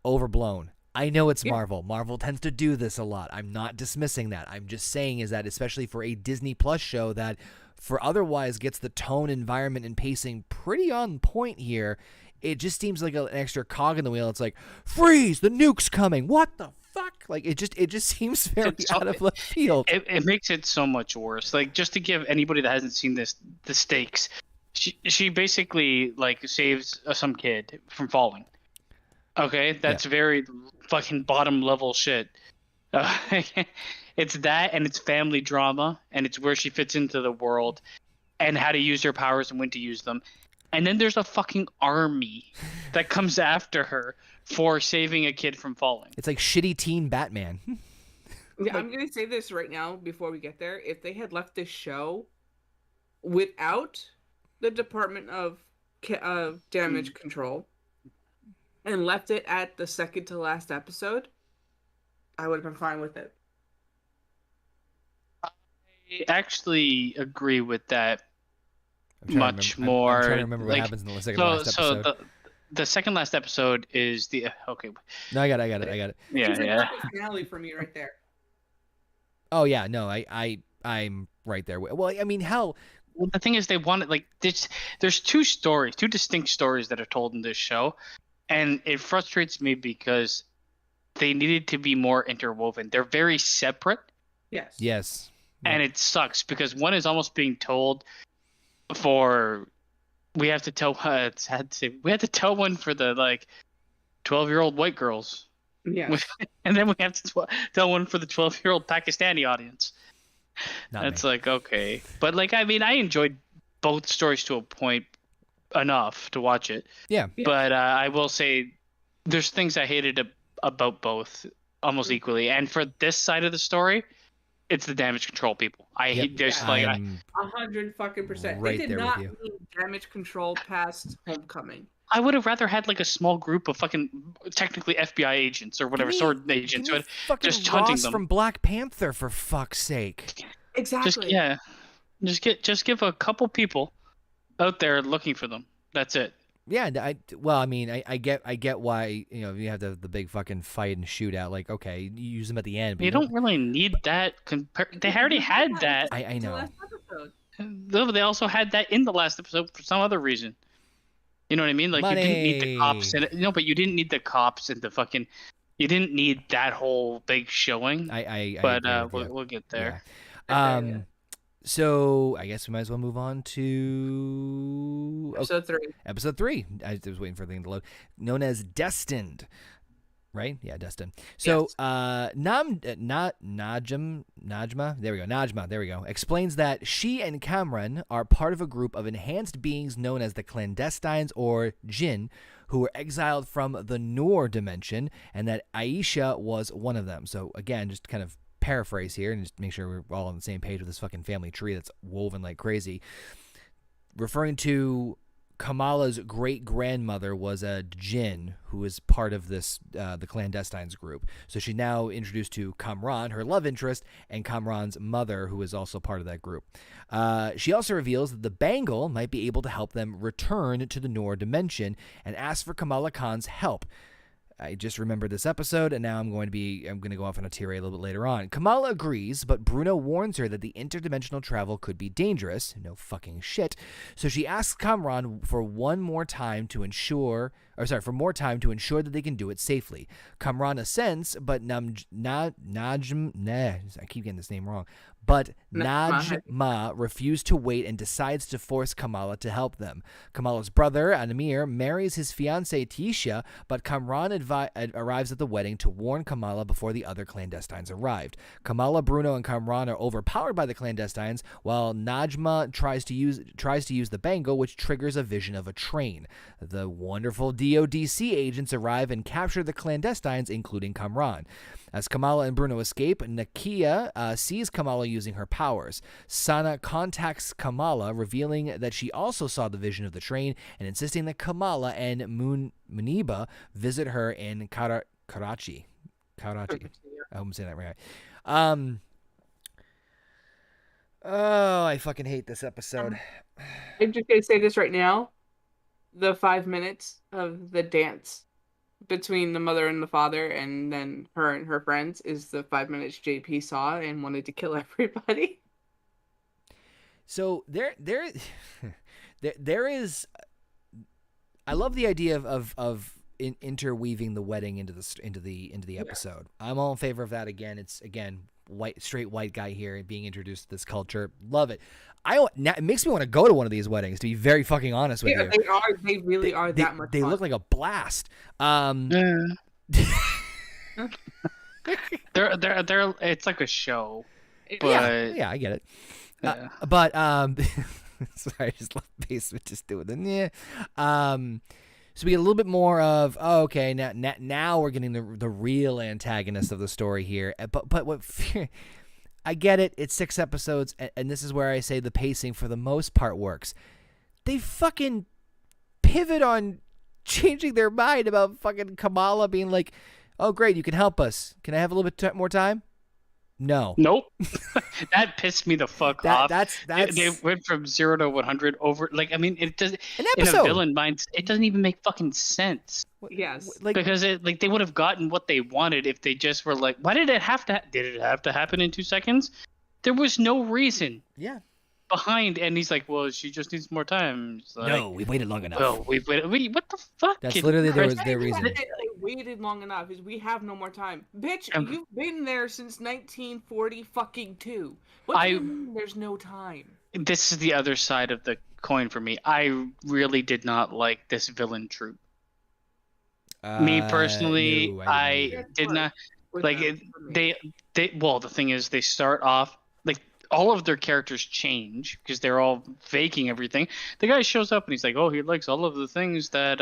overblown. I know it's Marvel. Marvel tends to do this a lot. I'm not dismissing that. I'm just saying is that especially for a Disney Plus show that for otherwise gets the tone, environment, and pacing pretty on point here, it just seems like an extra cog in the wheel. It's like, freeze, the nuke's coming. What the fuck? Like it just seems very out of left field. It makes it so much worse. Like, just to give anybody that hasn't seen this the stakes, she basically like saves some kid from falling. Okay, that's very fucking bottom level shit. It's that, and it's family drama, and it's where she fits into the world, and how to use her powers and when to use them. And then there's a fucking army that comes after her for saving a kid from falling. It's like shitty teen Batman. Yeah, I'm gonna say this right now before we get there. If they had left this show without the Department of Damage Control and left it at the second to last episode, I would have been fine with it. I actually agree with that much more. I'm trying to remember what happens in the second last episode. So the second last episode is the okay. No, I got it. Yeah. Finale for me right there. Oh yeah, no, I'm right there. Well, I mean, hell. Well, the thing is, they wanted like this. There's two distinct stories that are told in this show, and it frustrates me because they needed to be more interwoven. They're very separate. Yes. And it sucks because one is almost being told for we have to tell it's sad to say we have to tell one for the like 12-year-old white girls. Yeah. And then we have to tell one for the 12-year-old Pakistani audience. It's like, okay. But like, I mean, I enjoyed both stories to a point enough to watch it. Yeah. But I will say there's things I hated about both almost equally. And for this side of the story, it's the damage control people. I hate just like 100%. Right, they did not need damage control past Homecoming. I would have rather had like a small group of fucking technically FBI agents or whatever, sword agents, just hunting them from Black Panther, for fuck's sake. Exactly. Just give a couple people out there looking for them. That's it. Yeah, I get why, you have the big fucking fight and shootout. Like, okay, you use them at the end, but You don't really need that. They already had that. I know. Last episode. Though they also had that in the last episode for some other reason. You know what I mean? Like you didn't need the cops and but you didn't need the cops and the fucking. You didn't need that whole big showing. We'll get there. Yeah. So I guess we might as well move on to episode 3. Episode 3. I was waiting for the thing to load. Known as Destined. Right? Yeah, Destined. So, Yes. Najma, there we go, explains that she and Cameron are part of a group of enhanced beings known as the clandestines or Jinn, who were exiled from the Noor dimension, and that Aisha was one of them. So, again, just kind of paraphrase here and just make sure we're all on the same page with this fucking family tree that's woven like crazy. Referring to Kamala's great-grandmother was a Jinn who was part of this the clandestines group. So she's now introduced to Kamran, her love interest, and Kamran's mother, who is also part of that group. She also reveals that the bangle might be able to help them return to the Noor dimension and asks for Kamala Khan's help. I just remembered this episode, and now I'm going to go off on a tirade a little bit later on. Kamala agrees, but Bruno warns her that the interdimensional travel could be dangerous. No fucking shit. So she asks Kamran for more time to ensure that they can do it safely. Kamran assents, but I keep getting this name wrong. But Najma refused to wait and decides to force Kamala to help them. Kamala's brother, Anamir, marries his fiancée Tisha, but Kamran arrives at the wedding to warn Kamala before the other clandestines arrived. Kamala, Bruno, and Kamran are overpowered by the clandestines, while Najma tries to use the bangle, which triggers a vision of a train. The wonderful DODC agents arrive and capture the clandestines, including Kamran. As Kamala and Bruno escape, Nakia sees Kamala using her powers. Sana contacts Kamala, revealing that she also saw the vision of the train and insisting that Kamala and Muniba visit her in Karachi. I hope I'm saying that right. I fucking hate this episode. I'm just going to say this right now. The 5 minutes of the dance between the mother and the father, and then her and her friends, is the 5 minutes JP saw and wanted to kill everybody. So there is. I love the idea of interweaving the wedding into the episode. Yeah. I'm all in favor of that. Again, it's straight white guy here being introduced to this culture. Love it. It makes me want to go to one of these weddings, to be very fucking honest with you. They really are that much fun. They look like a blast. They're it's like a show. But yeah, I get it. Yeah. Sorry, I just love Basement just doing the so we get a little bit more of now we're getting the real antagonist of the story here. But what I get it. It's 6 episodes, and this is where I say the pacing for the most part works. They fucking pivot on changing their mind about fucking Kamala being like, "Oh, great, you can help us. Can I have a little bit more time?" No. Nope. That pissed me the fuck off. That's They went from 0 to 100 over. Like, I mean, it does. An episode. In a villain mind, it doesn't even make fucking sense. Yes. Because they would have gotten what they wanted if they just were like, why did it have to? Did it have to happen in 2 seconds? There was no reason. Yeah. Behind, and he's like, well, she just needs more time. Like, no, we waited long enough. Well, we waited. What the fuck? That's literally their reason. They waited long enough. Is we have no more time, bitch. You've been there since 1940 fucking 2. What do you mean there's no time? This is the other side of the coin for me. I really did not like this villain troop. Me personally, no, I did not like it. Well, the thing is, they start off like all of their characters change because they're all faking everything. The guy shows up and he's like, "Oh, he likes all of the things that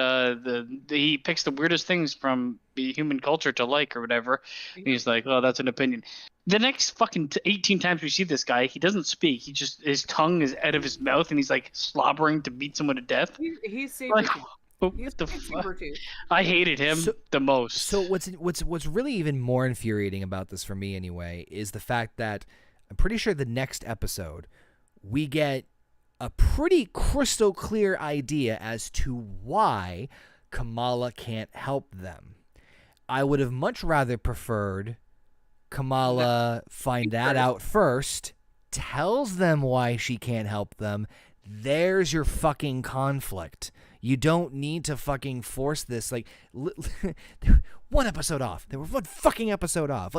he picks the weirdest things from the human culture to like or whatever." And he's like, "Oh, that's an opinion." The next fucking 18 times we see this guy, he doesn't speak. He just his tongue is out of his mouth and he's like slobbering to beat someone to death. He's like, what the fuck? I hated him the most. So what's really even more infuriating about this for me anyway is the fact that I'm pretty sure the next episode we get a pretty crystal clear idea as to why Kamala can't help them. I would have much rather preferred Kamala find that out first, tells them why she can't help them. There's your fucking conflict. You don't need to fucking force this. Like, one episode off. They were one fucking episode off.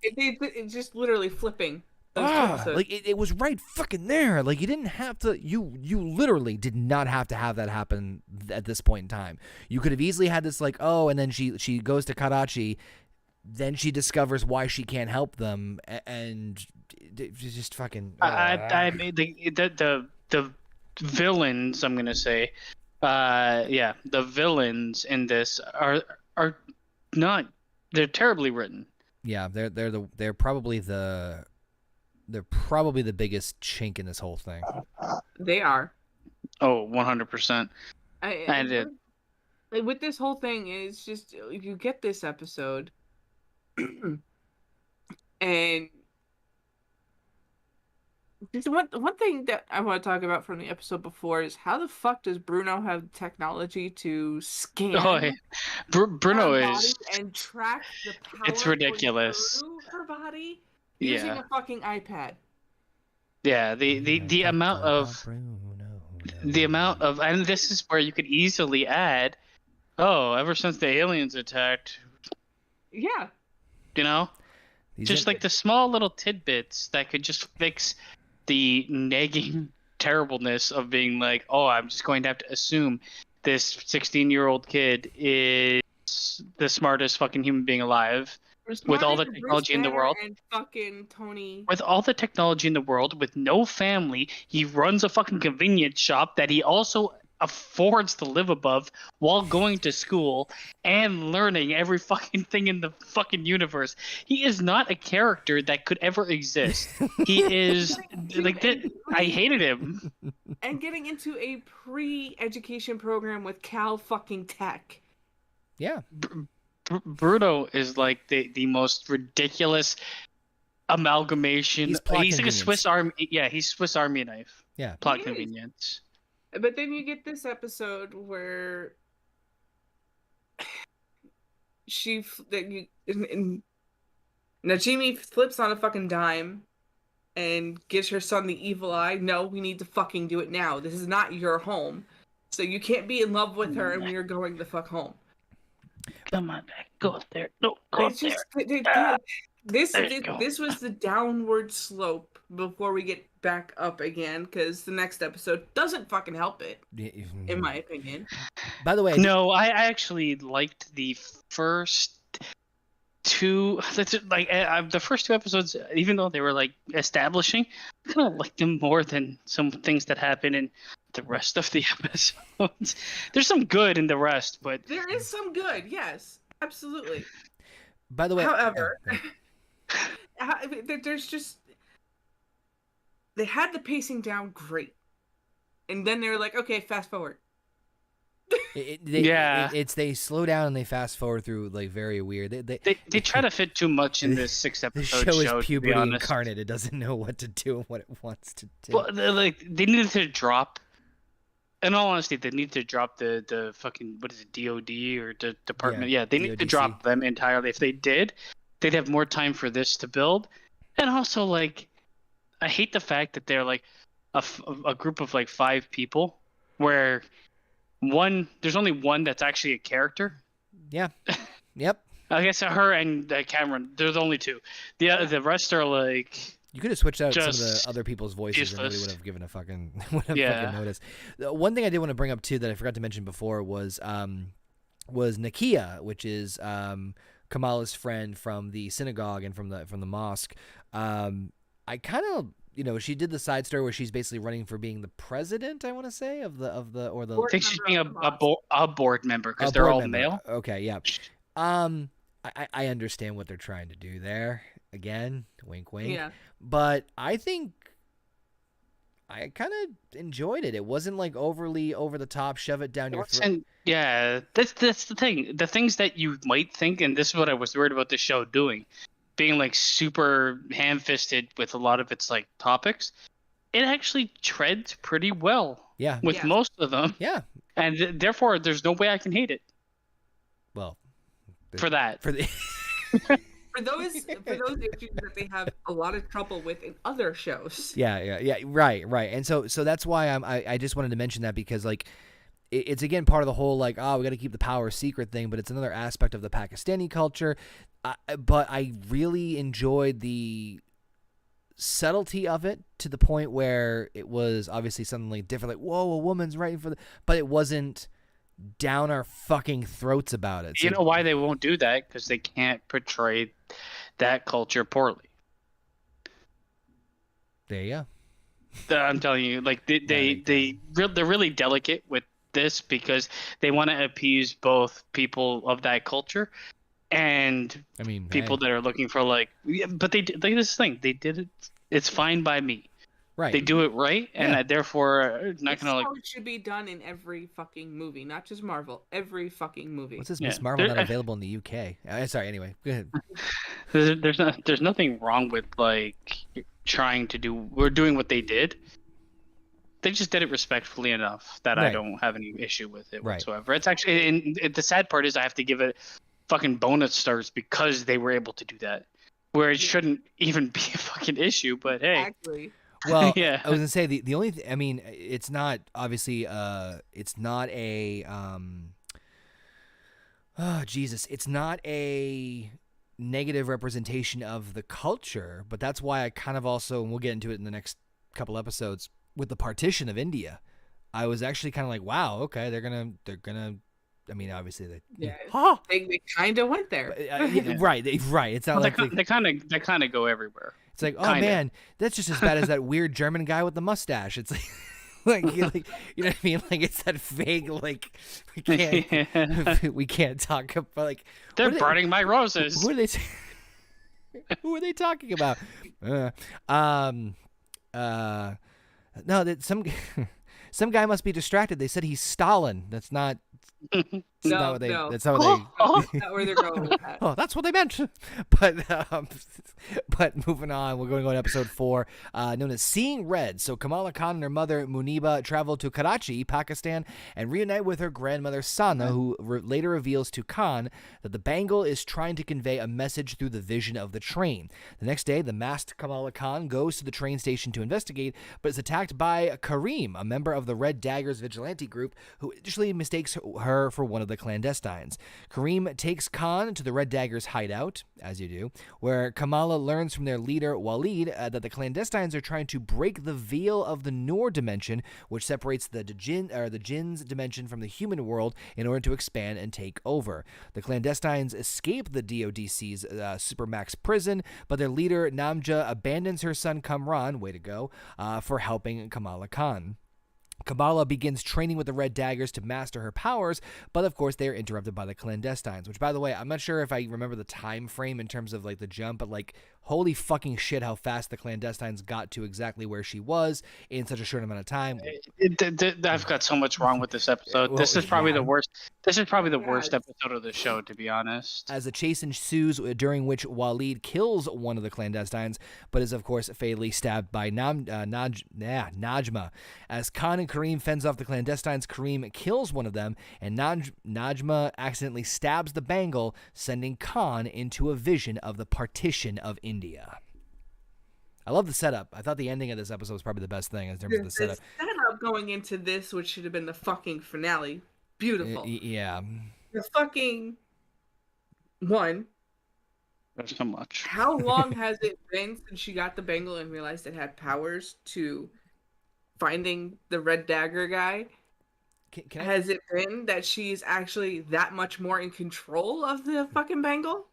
It's just literally flipping. Like it was right fucking there. Like you didn't have to. You literally did not have to have that happen at this point in time. You could have easily had this like, oh, and then she goes to Karachi, then she discovers why she can't help them, and just fucking. I made the villains. I'm gonna say, the villains in this are not. They're terribly written. Yeah, they're probably the biggest chink in this whole thing. They are. Oh, 100%. I did. With this whole thing, it's just you get this episode, and just one thing that I want to talk about from the episode before is how the fuck does Bruno have technology to scan? Oh, yeah. Bruno is and track the power. It's ridiculous. Through her body using a fucking iPad. Yeah, the amount of and this is where you could easily add, ever since the aliens attacked. Yeah. You know? Just like the small little tidbits that could just fix the nagging terribleness of being like, I'm just going to have to assume this 16-year-old kid is the smartest fucking human being alive. With all the technology in the world, and fucking Tony. With all the technology in the world, with no family, he runs a fucking convenience shop that he also affords to live above while going to school and learning every fucking thing in the fucking universe. He is not a character that could ever exist. He is like that. I hated him. And getting into a pre-education program with Cal fucking Tech. Yeah. Bruno is like the most ridiculous amalgamation. He's like a Swiss Army. Yeah, he's Swiss Army knife. Yeah, plot convenience. But then you get this episode where Najimi flips on a fucking dime and gives her son the evil eye. No, we need to fucking do it now. This is not your home, so you can't be in love with her, and we are going the fuck home. Come on back. Go up there. No, go up there. This was the downward slope before we get back up again, because the next episode doesn't fucking help it, in my opinion. By the way... No, I actually liked the first two... the first two episodes, even though they were, like, establishing, I kind of liked them more than some things that happen in the rest of the episodes. There's some good in the rest, but... There is some good, yes. Absolutely. By the way... However... there's just... They had the pacing down great. And then they were like, okay, fast forward. They slow down and they fast forward through like very weird. They try to fit too much in this 6 episode show. Is puberty incarnate. It doesn't know what to do and what it wants to do. Well, they needed to drop. In all honesty, they need to drop the fucking, what is it, DOD or the department? Yeah, they need to drop them entirely. If they did, they'd have more time for this to build. And also, like, I hate the fact that they're like a group of like 5 people, where there's only one that's actually a character. Yeah. Yep. I guess her and Cameron. There's only 2. The rest are like. You could have switched out some of the other people's voices and nobody would have given a fucking fucking notice. One thing I did want to bring up too that I forgot to mention before was Nakia, which is Kamala's friend from the synagogue and from the mosque. I kind of, she did the side story where she's basically running for being the president, I want to say, of the I think she's being a board member because they're all male. Okay, yeah. I understand what they're trying to do there. Again, wink, wink. Yeah. But I think I kind of enjoyed it. It wasn't like overly over the top, shove it down your throat. Yeah, that's the thing. The things that you might think, and this is what I was worried about the show doing, being like super ham-fisted with a lot of its like topics. it actually treads pretty well Yeah. with Yeah. most of them, Yeah. and therefore there's no way I can hate it Well, for that. for the For those issues that they have a lot of trouble with in other shows. yeah. Right. And so that's why I just wanted to mention that, because like it's again part of the whole like, oh, we got to keep the power secret thing, but it's another aspect of the Pakistani culture. But I really enjoyed the subtlety of it, to the point where it was obviously something like different, like, whoa, a woman's writing for but it wasn't down our fucking throats about it. You know why they won't do that? Because they can't portray that culture poorly. There you I'm telling you, like they're really delicate with this, because they want to appease both people of that culture and I mean, people that are looking for like. But they like this thing. They did it. It's fine by me. right. They do it right, and Yeah. I therefore not It's gonna like. how it should be done in every fucking movie, not just Marvel. Every fucking movie. What's this Yeah. Miss Marvel not There- available in the UK? Sorry. Anyway, go ahead. There's nothing wrong with like trying to do. We're doing what they did. They just did it respectfully enough that I Right. don't have any issue with it Right. whatsoever. It's actually, and the sad part is I have to give it fucking bonus stars because they were able to do that, where it shouldn't even be a fucking issue. But hey, Exactly. Well, Yeah. I was gonna say the only I mean, it's not obviously it's not a oh Jesus, it's not a negative representation of the culture, but that's why I kind of also, and we'll get into it in the next couple episodes, with the partition of India, I was actually kind of like, wow, okay, they're gonna I mean, obviously they Yeah. huh? They kind of went there. Right. It's not well, like they kind of go everywhere. it's like, oh Kinda. man, that's just as bad as that weird German guy with the mustache. It's like, you know what I mean? Like it's that vague, like we can't talk about, like They're what are burning my roses. Who are they? Who are they talking about? No, that some guy must be distracted. They said he's Stalin. That's not. That's not what they. No. That's not what they. That's not where they're going with that. Oh, that's what they meant. But moving on, we're going to go to episode 4, known as Seeing Red. So Kamala Khan and her mother Muniba travel to Karachi, Pakistan, and reunite with her grandmother Sana, who later reveals to Khan that the bangle is trying to convey a message through the vision of the train. The next day, the masked Kamala Khan goes to the train station to investigate, but is attacked by Kareem, a member of the Red Daggers vigilante group, who initially mistakes her for one of the clandestines. Kareem takes Khan to the Red Daggers hideout, as you do, where Kamala learns from their leader Waleed that the clandestines are trying to break the veil of the Noor dimension, which separates the Jinn's dimension from the human world, in order to expand and take over. The clandestines escape the DODC's Supermax prison, but their leader Namja abandons her son Kamran, way to go, for helping Kamala Khan. Kamala begins training with the Red Daggers to master her powers, but of course they are interrupted by the clandestines, which, by the way, I'm not sure if I remember the time frame in terms of like the jump, but like holy fucking shit how fast the clandestines got to exactly where she was in such a short amount of time. I've got so much wrong with this episode. Well, This is probably yeah. the worst. This is probably the Yeah, worst it's- episode of the show, to be honest. As a chase ensues, during which Waleed kills one of the clandestines, but is of course fatally stabbed by Najma. As Khan and Kareem fends off the clandestines, Kareem kills one of them, and Najma accidentally stabs the bangle, sending Khan into a vision of the partition of India. I love the setup. I thought the ending of this episode was probably the best thing in terms of the setup. setup going into this, which should have been the fucking finale. Beautiful. Yeah. The fucking one. There's so much. How long has it been since she got the bangle and realized it had powers, to finding the Red Dagger guy? Can I? Has it been that she's actually that much more in control of the fucking bangle?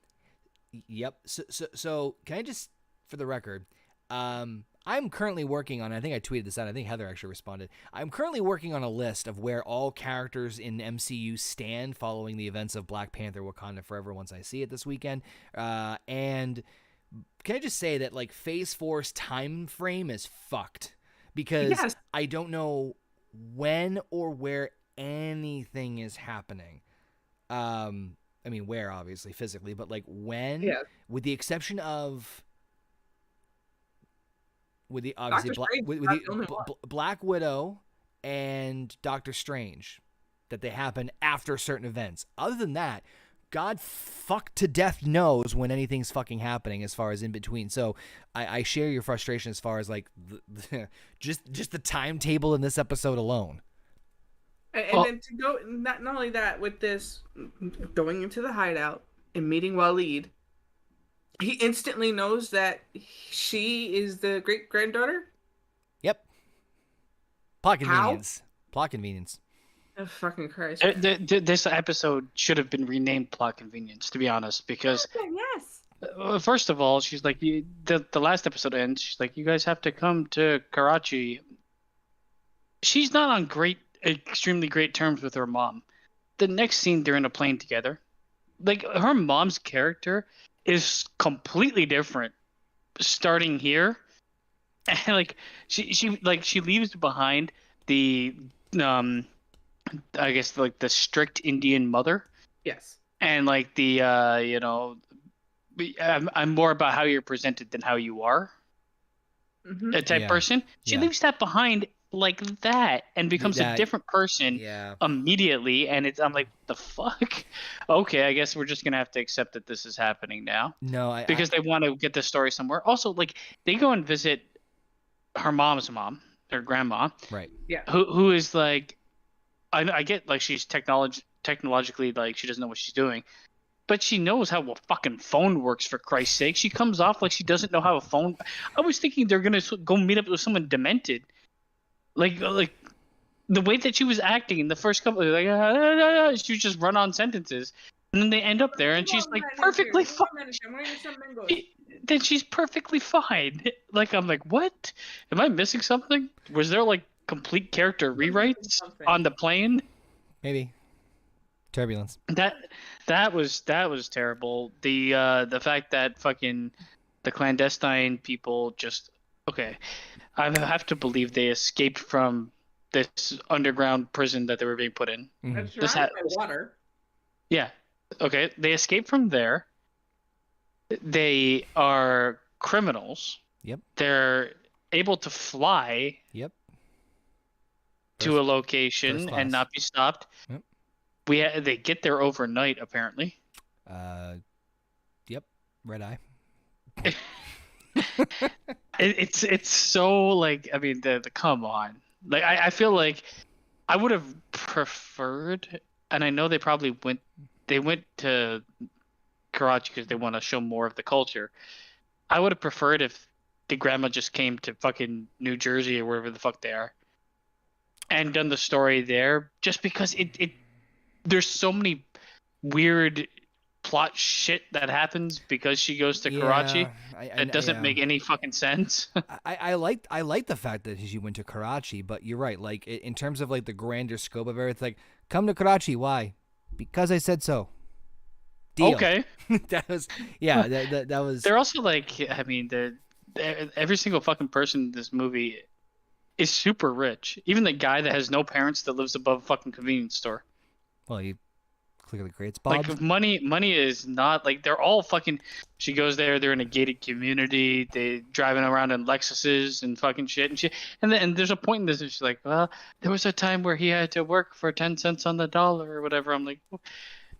Yep. So can I just, for the record, I'm currently working on, I think I tweeted this out, I think Heather actually responded. I'm currently working on a list of where all characters in MCU stand following the events of Black Panther Wakanda Forever once I see it this weekend. And can I just say that like Phase 4's time frame is fucked, because Yes. I don't know when or where anything is happening. I mean, where obviously physically, but like when, Yeah. with the exception of with the obviously Doctor Strange with is not the only one. Black Widow and Doctor Strange, that they happen after certain events. Other than that, God fuck to death knows when anything's fucking happening as far as in between. So I share your frustration as far as like just the timetable in this episode alone. And then to go, not only that, with this going into the hideout and meeting Waleed, he instantly knows that she is the great granddaughter. Yep. Plot convenience. Plot convenience. Oh, fucking Christ. This episode should have been renamed Plot Convenience, to be honest, because Yes. first of all, she's like, the last episode ends, she's like, you guys have to come to Karachi. She's not on extremely great terms with her mom. The next scene, they're in a plane together. Like, her mom's character is completely different starting here. And like she leaves behind the I guess like the strict Indian mother. Yes. And like the I'm more about how you're presented than how you are. Mm-hmm. A type person. She leaves that behind like that and becomes a different person immediately. And I'm like, the fuck? Okay, I guess we're just gonna have to accept that this is happening now. No, because they want to get the story somewhere. Also, like, they go and visit her mom's mom, her grandma, right? Yeah. Who is like, I get like she's technologically like she doesn't know what she's doing, but she knows how a fucking phone works, for Christ's sake. She comes off like she doesn't know how a phone. I was thinking they're gonna go meet up with someone demented, like the way that she was acting in the first couple, like she would just run on sentences, and then they end up there and she's like perfectly fine. Then she's perfectly fine. Like, I'm like, what? Am I missing something? Was there like complete character rewrites on the plane? Maybe. Turbulence. That was terrible. The fact that fucking the clandestine people just okay. I have to believe they escaped from this underground prison that they were being put in. That's surrounded by water. Yeah. Okay. They escaped from there. They are criminals. Yep. They're able to fly. Yep. To a location and not be stopped. Yep. They get there overnight, apparently. Yep. Red eye. It's so like, I mean, the come on. Like, I feel like I would have preferred, and I know they probably went to Karachi because they want to show more of the culture. I would have preferred if the grandma just came to fucking New Jersey or wherever the fuck they are and done the story there, just because there's so many weird plot shit that happens because she goes to Karachi that doesn't make any fucking sense. I like the fact that she went to Karachi, but you're right. Like, in terms of like the grander scope of everything, like, come to Karachi. Why? Because I said so. Deal. Okay. that was. They're also like, I mean, every single fucking person in this movie is super rich. Even the guy that has no parents that lives above a fucking convenience store. Well, he clearly creates Bob. Like, money is not like, they're all fucking. She goes there. They're in a gated community. They driving around in Lexuses and fucking shit and shit. And there's a point in this, and she's like, well, there was a time where he had to work for 10 cents on the dollar or whatever. I'm like,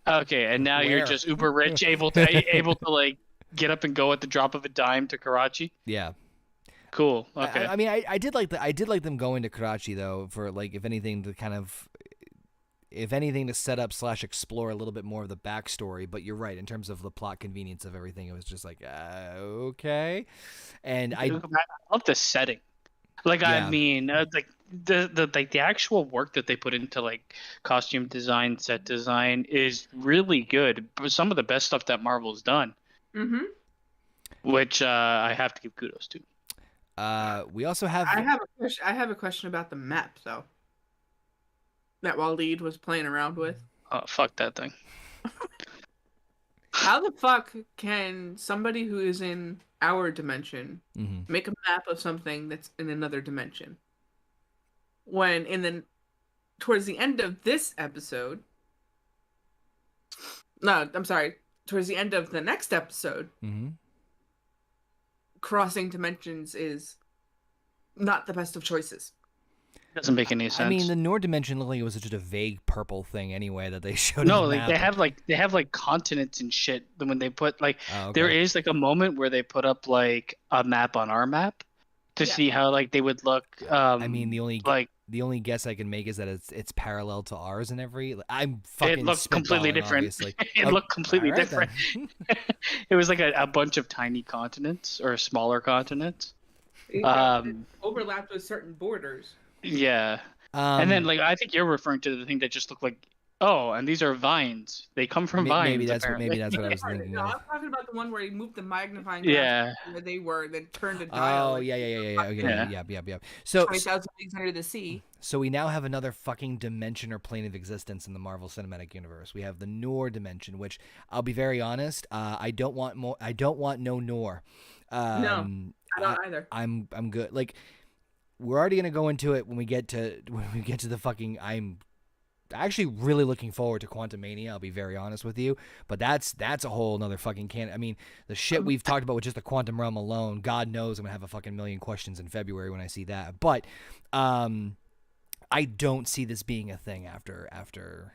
okay, and now you're just uber rich, able to like get up and go at the drop of a dime to Karachi. Yeah. Cool. Okay. I mean, I did like them going to Karachi though, for like, if anything to set up / explore a little bit more of the backstory. But you're right, in terms of the plot convenience of everything, it was just like, okay. And I love the setting. Like, I mean, like the actual work that they put into like costume design, set design is really good. But some of the best stuff that Marvel's done. Mm-hmm. Which I have to give kudos to. We also have. I have a question about the map though. That Waleed was playing around with. Oh, fuck that thing. How the fuck can somebody who is in our dimension make a map of something that's in another dimension? When towards the end of this episode, no, I'm sorry, towards the end of the next episode, crossing dimensions is not the best of choices. Doesn't make any sense. I mean, the Nord dimension looked like it was just a vague purple thing anyway that they showed. No, in the like map. they have like continents and shit. When they put like Oh, okay. there is like a moment where they put up like a map on our map to see how like they would look. I mean, the only guess I can make is that it's parallel to ours in every. I'm fucking. It looked completely spitballing, different. Obviously. It looked completely all right, different. It was like a bunch of tiny continents or smaller continents. It overlapped with certain borders. Yeah. And then, like, I think you're referring to the thing that just looked like, oh, and these are vines. They come from vines. Maybe that's apparently. what I was thinking. No, of. I'm talking about the one where he moved the magnifying glass where they were, then turned a dial. Oh yeah. Okay, Yeah. yeah. So 20,000 leagues under the sea. So we now have another fucking dimension or plane of existence in the Marvel Cinematic Universe. We have the Nor dimension, which I'll be very honest, I don't want more. I don't want no Nor. No, I don't either. I'm good. Like, we're already gonna go into it when we get to the fucking. I'm actually really looking forward to Quantumania. I'll be very honest with you, but that's a whole another fucking can. I mean, the shit we've talked about with just the quantum realm alone. God knows I'm gonna have a fucking million questions in February when I see that. But I don't see this being a thing after.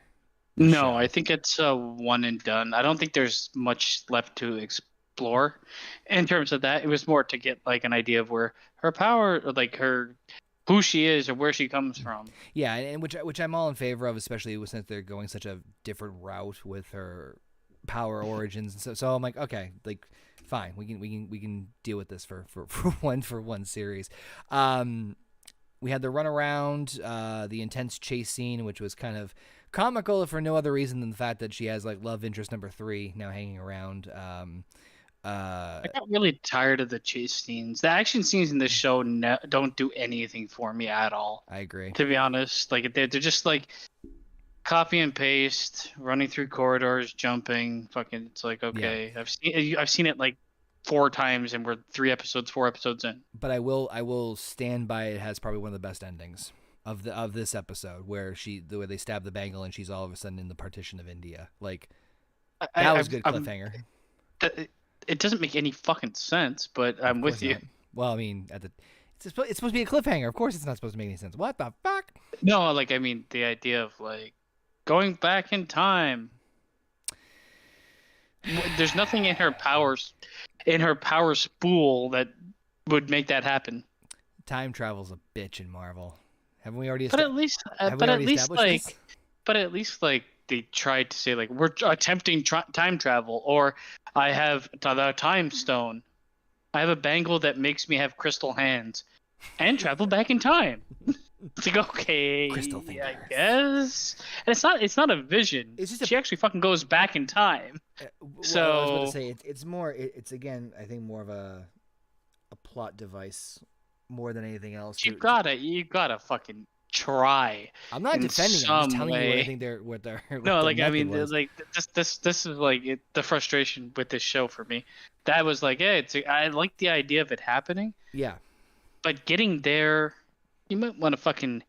No, show. I think it's a one and done. I don't think there's much left to explore in terms of that. It was more to get like an idea of where her power, or like who she is or where she comes from. Yeah, and which I'm all in favor of, especially since they're going such a different route with her power origins and so I'm like, okay, like fine, we can deal with this for one series. We had the runaround, the intense chase scene, which was kind of comical for no other reason than the fact that she has like love interest number 3 now hanging around. I got really tired of the chase scenes. The action scenes in this show don't do anything for me at all. I agree. To be honest, like they're just like copy and paste, running through corridors, jumping. Fucking, it's like okay, yeah. I've seen it like 4 times, and we're 4 episodes in. But I will stand by it has probably one of the best endings of this episode, where they stab the bangle and she's all of a sudden in the partition of India. Like that was a good cliffhanger. It doesn't make any fucking sense, but I'm with you. Not. Well, I mean, it's supposed to be a cliffhanger. Of course, it's not supposed to make any sense. What the fuck? No, like I mean, the idea of like going back in time. There's nothing in her power spool that would make that happen. Time travel's a bitch in Marvel. Haven't we already? But at least they tried to say like we're attempting time travel, or I have the time stone. I have a bangle that makes me have crystal hands and travel back in time. It's like, okay, Crystal fingers. I guess. And it's not a vision. It's just she actually fucking goes back in time. So I was about to say it's more. It's again, I think more of a plot device more than anything else. You gotta fucking try. I'm not defending. I'm just telling you what I think they're. No, like I mean, like this is like the frustration with this show for me. That was like, yeah, I like the idea of it happening. Yeah. But getting there, you might want to fucking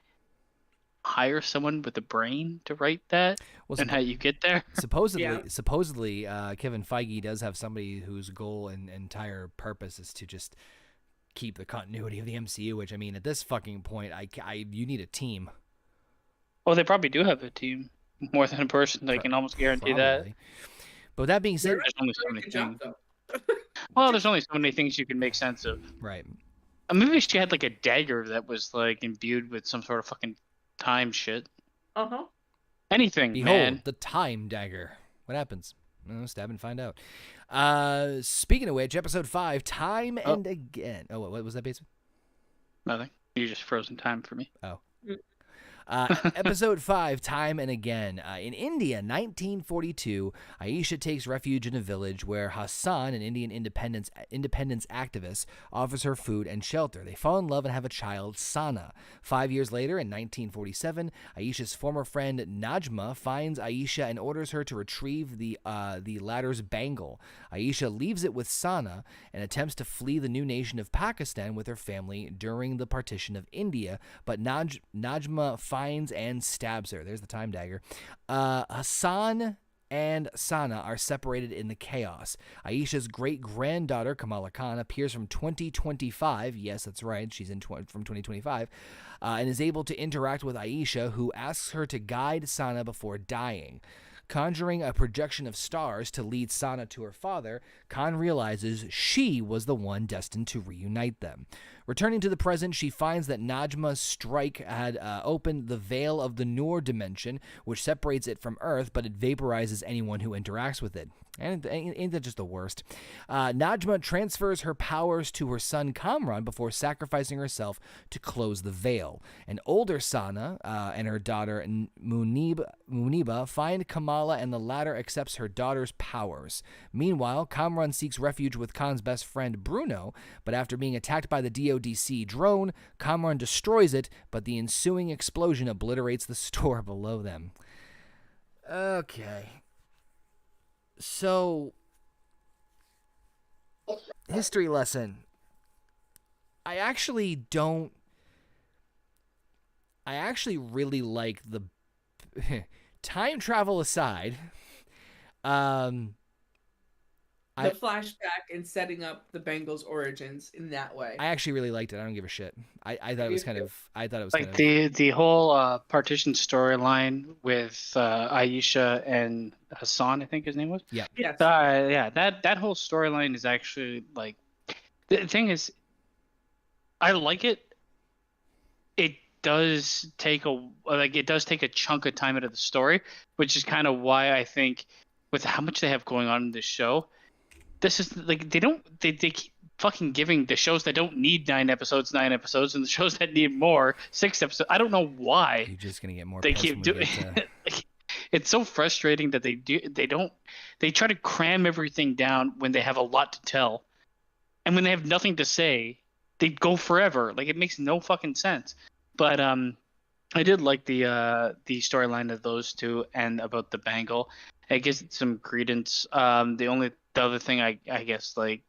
hire someone with a brain to write that. And how you get there. Supposedly, Kevin Feige does have somebody whose goal and entire purpose is to just keep the continuity of the MCU. Which I mean, at this fucking point, you need a team. Oh, they probably do have a team more than a person. I can almost guarantee that. But that being said, there's only so many things. Well, there's only so many things you can make sense of. Right. Maybe she had like a dagger that was like imbued with some sort of fucking time shit. Uh-huh. Anything, Behold, man. The time dagger. What happens? Stab and find out. Speaking of which, episode 5, Time and Again. Oh, what was that, basically? Nothing. You just frozen time for me. Oh. Episode 5, Time and Again. In India, 1942, Aisha takes refuge in a village where Hassan, an Indian independence activist, offers her food and shelter. They fall in love and have a child, Sana. 5 years later, in 1947, Aisha's former friend Najma finds Aisha and orders her to retrieve the latter's bangle. Aisha leaves it with Sana and attempts to flee the new nation of Pakistan with her family during the partition of India, but Najma finds and stabs her. There's the time dagger. Hassan and Sana are separated in the chaos. Aisha's great-granddaughter, Kamala Khan, appears from 2025. Yes, that's right. She's from 2025. And is able to interact with Aisha, who asks her to guide Sana before dying. Conjuring a projection of stars to lead Sana to her father, Khan realizes she was the one destined to reunite them. Returning to the present, she finds that Najma's strike had opened the veil of the Noor dimension, which separates it from Earth, but it vaporizes anyone who interacts with it. And ain't that just the worst? Najma transfers her powers to her son Kamran before sacrificing herself to close the veil. An older Sana and her daughter Muniba find Kamala, and the latter accepts her daughter's powers. Meanwhile, Kamran seeks refuge with Khan's best friend Bruno, but after being attacked by the DODC drone, Kamran destroys it, but the ensuing explosion obliterates the store below them. Okay. So, history lesson. I actually really like the time travel aside. The flashback and setting up the Bengals' origins in that way. I actually really liked it. I don't give a shit. I thought it was kind of. I thought it was like kind of... the whole partition storyline with Aisha and Hassan, I think his name was. Yeah. Yes. Yeah. That whole storyline is actually like, the thing is, I like it. It does take a chunk of time out of the story, which is kind of why I think with how much they have going on in this show, this is like they keep fucking giving the shows that don't need 9 episodes, and the shows that need more 6 episodes. I don't know why. You're just gonna get more. They keep doing. It's so frustrating that they try to cram everything down when they have a lot to tell, and when they have nothing to say, they go forever. Like, it makes no fucking sense. But I did like the storyline of those two and about the bangle. It gives it some credence. The other thing I guess, like,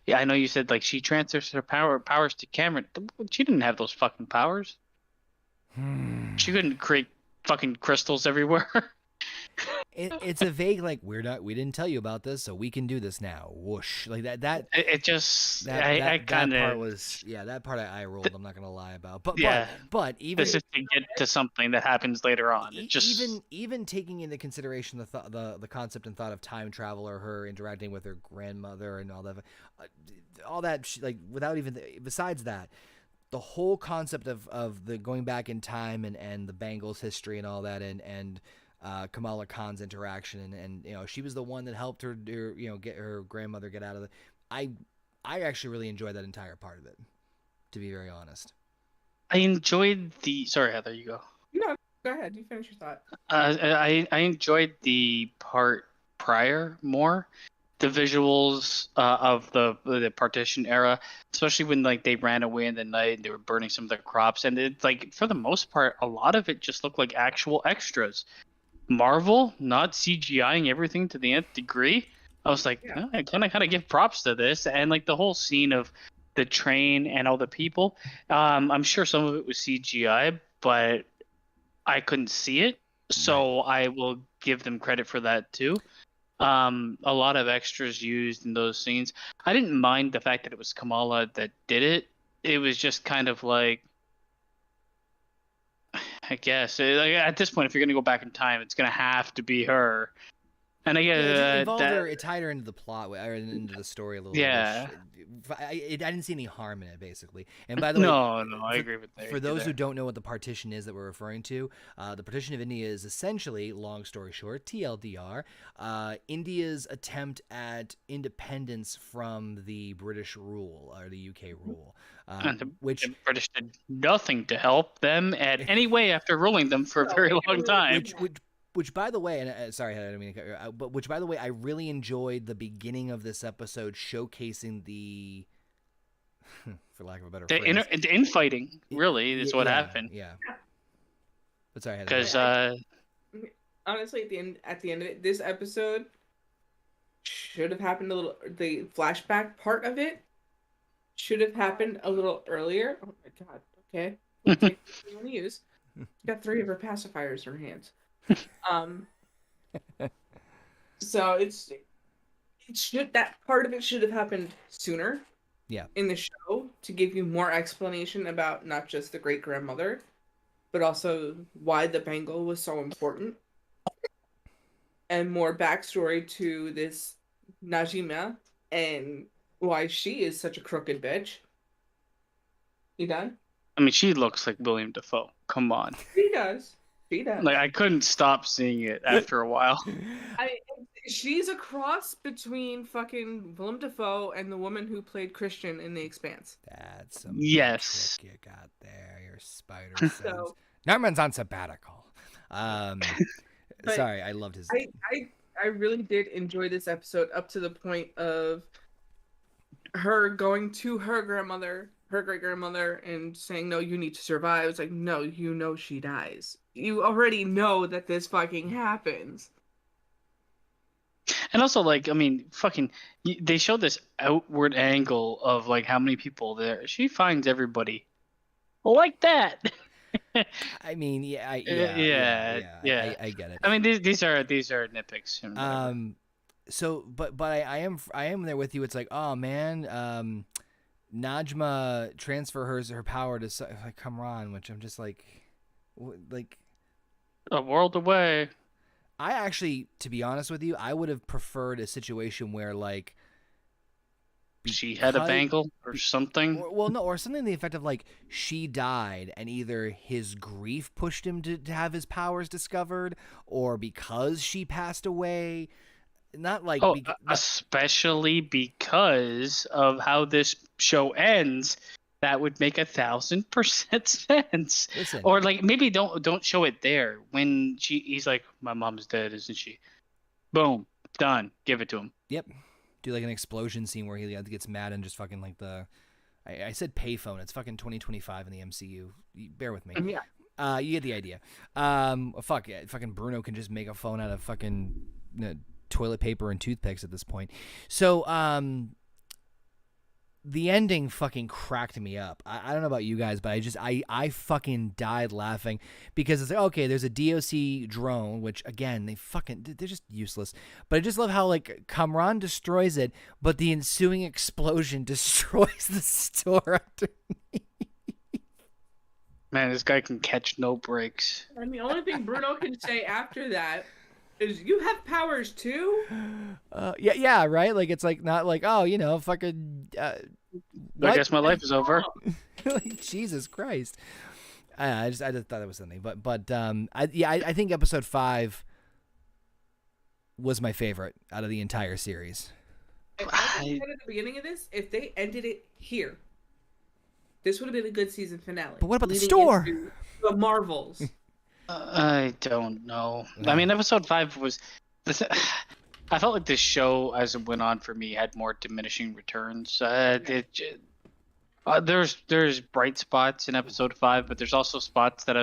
yeah, I know you said like she transfers her powers to Cameron. She didn't have those fucking powers. She couldn't create fucking crystals everywhere. It's a vague, like, we didn't tell you about this, so we can do this now. Whoosh, like that. That part was, that part I rolled. I'm not gonna lie about, but even this is to get to something that happens later on. It just even taking into consideration the concept and thought of time travel, or her interacting with her grandmother and all that, like, without even besides that. The whole concept of the going back in time and the Bengals history and all that, and Kamala Khan's interaction, and she was the one that helped her get her grandmother get out of the. I actually really enjoyed that entire part of it, to be very honest. I enjoyed sorry, Heather, you go. No, go ahead. You finish your thought. I enjoyed the part prior more. The visuals of the partition era, especially when like they ran away in the night and they were burning some of their crops, and it, like, for the most part, a lot of it just looked like actual extras. Marvel not CGIing everything to the nth degree. I was like, I kind of give props to this, and like the whole scene of the train and all the people. I'm sure some of it was CGI, but I couldn't see it, so I will give them credit for that too. A lot of extras used in those scenes. I didn't mind the fact that it was Kamala that did it. It was just kind of like, I guess, like, at this point, if you're going to go back in time, it's going to have to be her. And I guess it involved her. It tied her into the plot, or into the story a little. Yeah. Bit. I didn't see any harm in it, basically. And by the way, I agree with that. For those who don't know what the partition is that we're referring to, the partition of India is essentially, long story short, TLDR, India's attempt at independence from the British rule, or the UK rule. Which the British did nothing to help them in any way after ruling them for a very long time. Which, by the way, and sorry, I didn't mean to cut you out, but which, by the way, I really enjoyed the beginning of this episode showcasing the, for lack of a better phrase, the infighting. Really, is what happened. Yeah. But sorry, because honestly, at the end of it, this episode should have happened a little. The flashback part of it should have happened a little earlier. Oh my god. Okay. We'll take what you want to use. She's got 3 of her pacifiers in her hands. So it should, that part of it should have happened sooner. Yeah. In the show, to give you more explanation about not just the great grandmother, but also why the bangle was so important, and more backstory to this Najima and why she is such a crooked bitch. You done? I mean, she looks like William Dafoe. Come on. She does. She does. Like, I couldn't stop seeing it after a while. She's a cross between fucking Willem Dafoe and the woman who played Christian in The Expanse. That's some Yes. trick you got there. Your spider sense. Norman's on sabbatical. Sorry, I loved his. I really did enjoy this episode up to the point of her going to her grandmother, her great grandmother, and saying, "No, you need to survive." It's like, no, you know she dies. You already know that this fucking happens. And also, like, I mean, fucking, they show this outward angle of, like, how many people there. She finds everybody like that. I mean, yeah. I get it. I mean, these are nitpicks. So, but I am there with you. It's like, oh man, Najma transfer her power to like Kamran, which I'm just like a world away. I actually, to be honest with you, I would have preferred a situation where like she had a bangle or something. Or something to the effect of like she died and either his grief pushed him to have his powers discovered, or because she passed away. Not like especially because of how this show ends, that would make 1,000% sense. Listen. Or like maybe don't show it there when he's like, my mom's dead, isn't she? Boom, done. Give it to him. Yep. Do like an explosion scene where he gets mad and just fucking like I said payphone. It's fucking 2025 in the MCU. Bear with me. Yeah. You get the idea. Fuck yeah. Fucking Bruno can just make a phone out of fucking toilet paper and toothpicks at this point. So, the ending fucking cracked me up. I don't know about you guys, but I fucking died laughing because it's like, okay, there's a DOC drone, which again, they're just useless. But I just love how like Kamran destroys it, but the ensuing explosion destroys the store underneath. Man, this guy can catch no breaks. And the only thing Bruno can say after that is, you have powers too? Yeah, right? Like, it's like, not like, oh, fucking... I guess my life is over. Like, Jesus Christ. I just thought it was something. But I think episode 5 was my favorite out of the entire series. Like I said at the beginning of this, if they ended it here, this would have been a good season finale. But what about the store? The Marvels. I don't know. No. I mean, episode 5 was... I felt like this show, as it went on for me, had more diminishing returns. There's bright spots in episode 5, but there's also spots that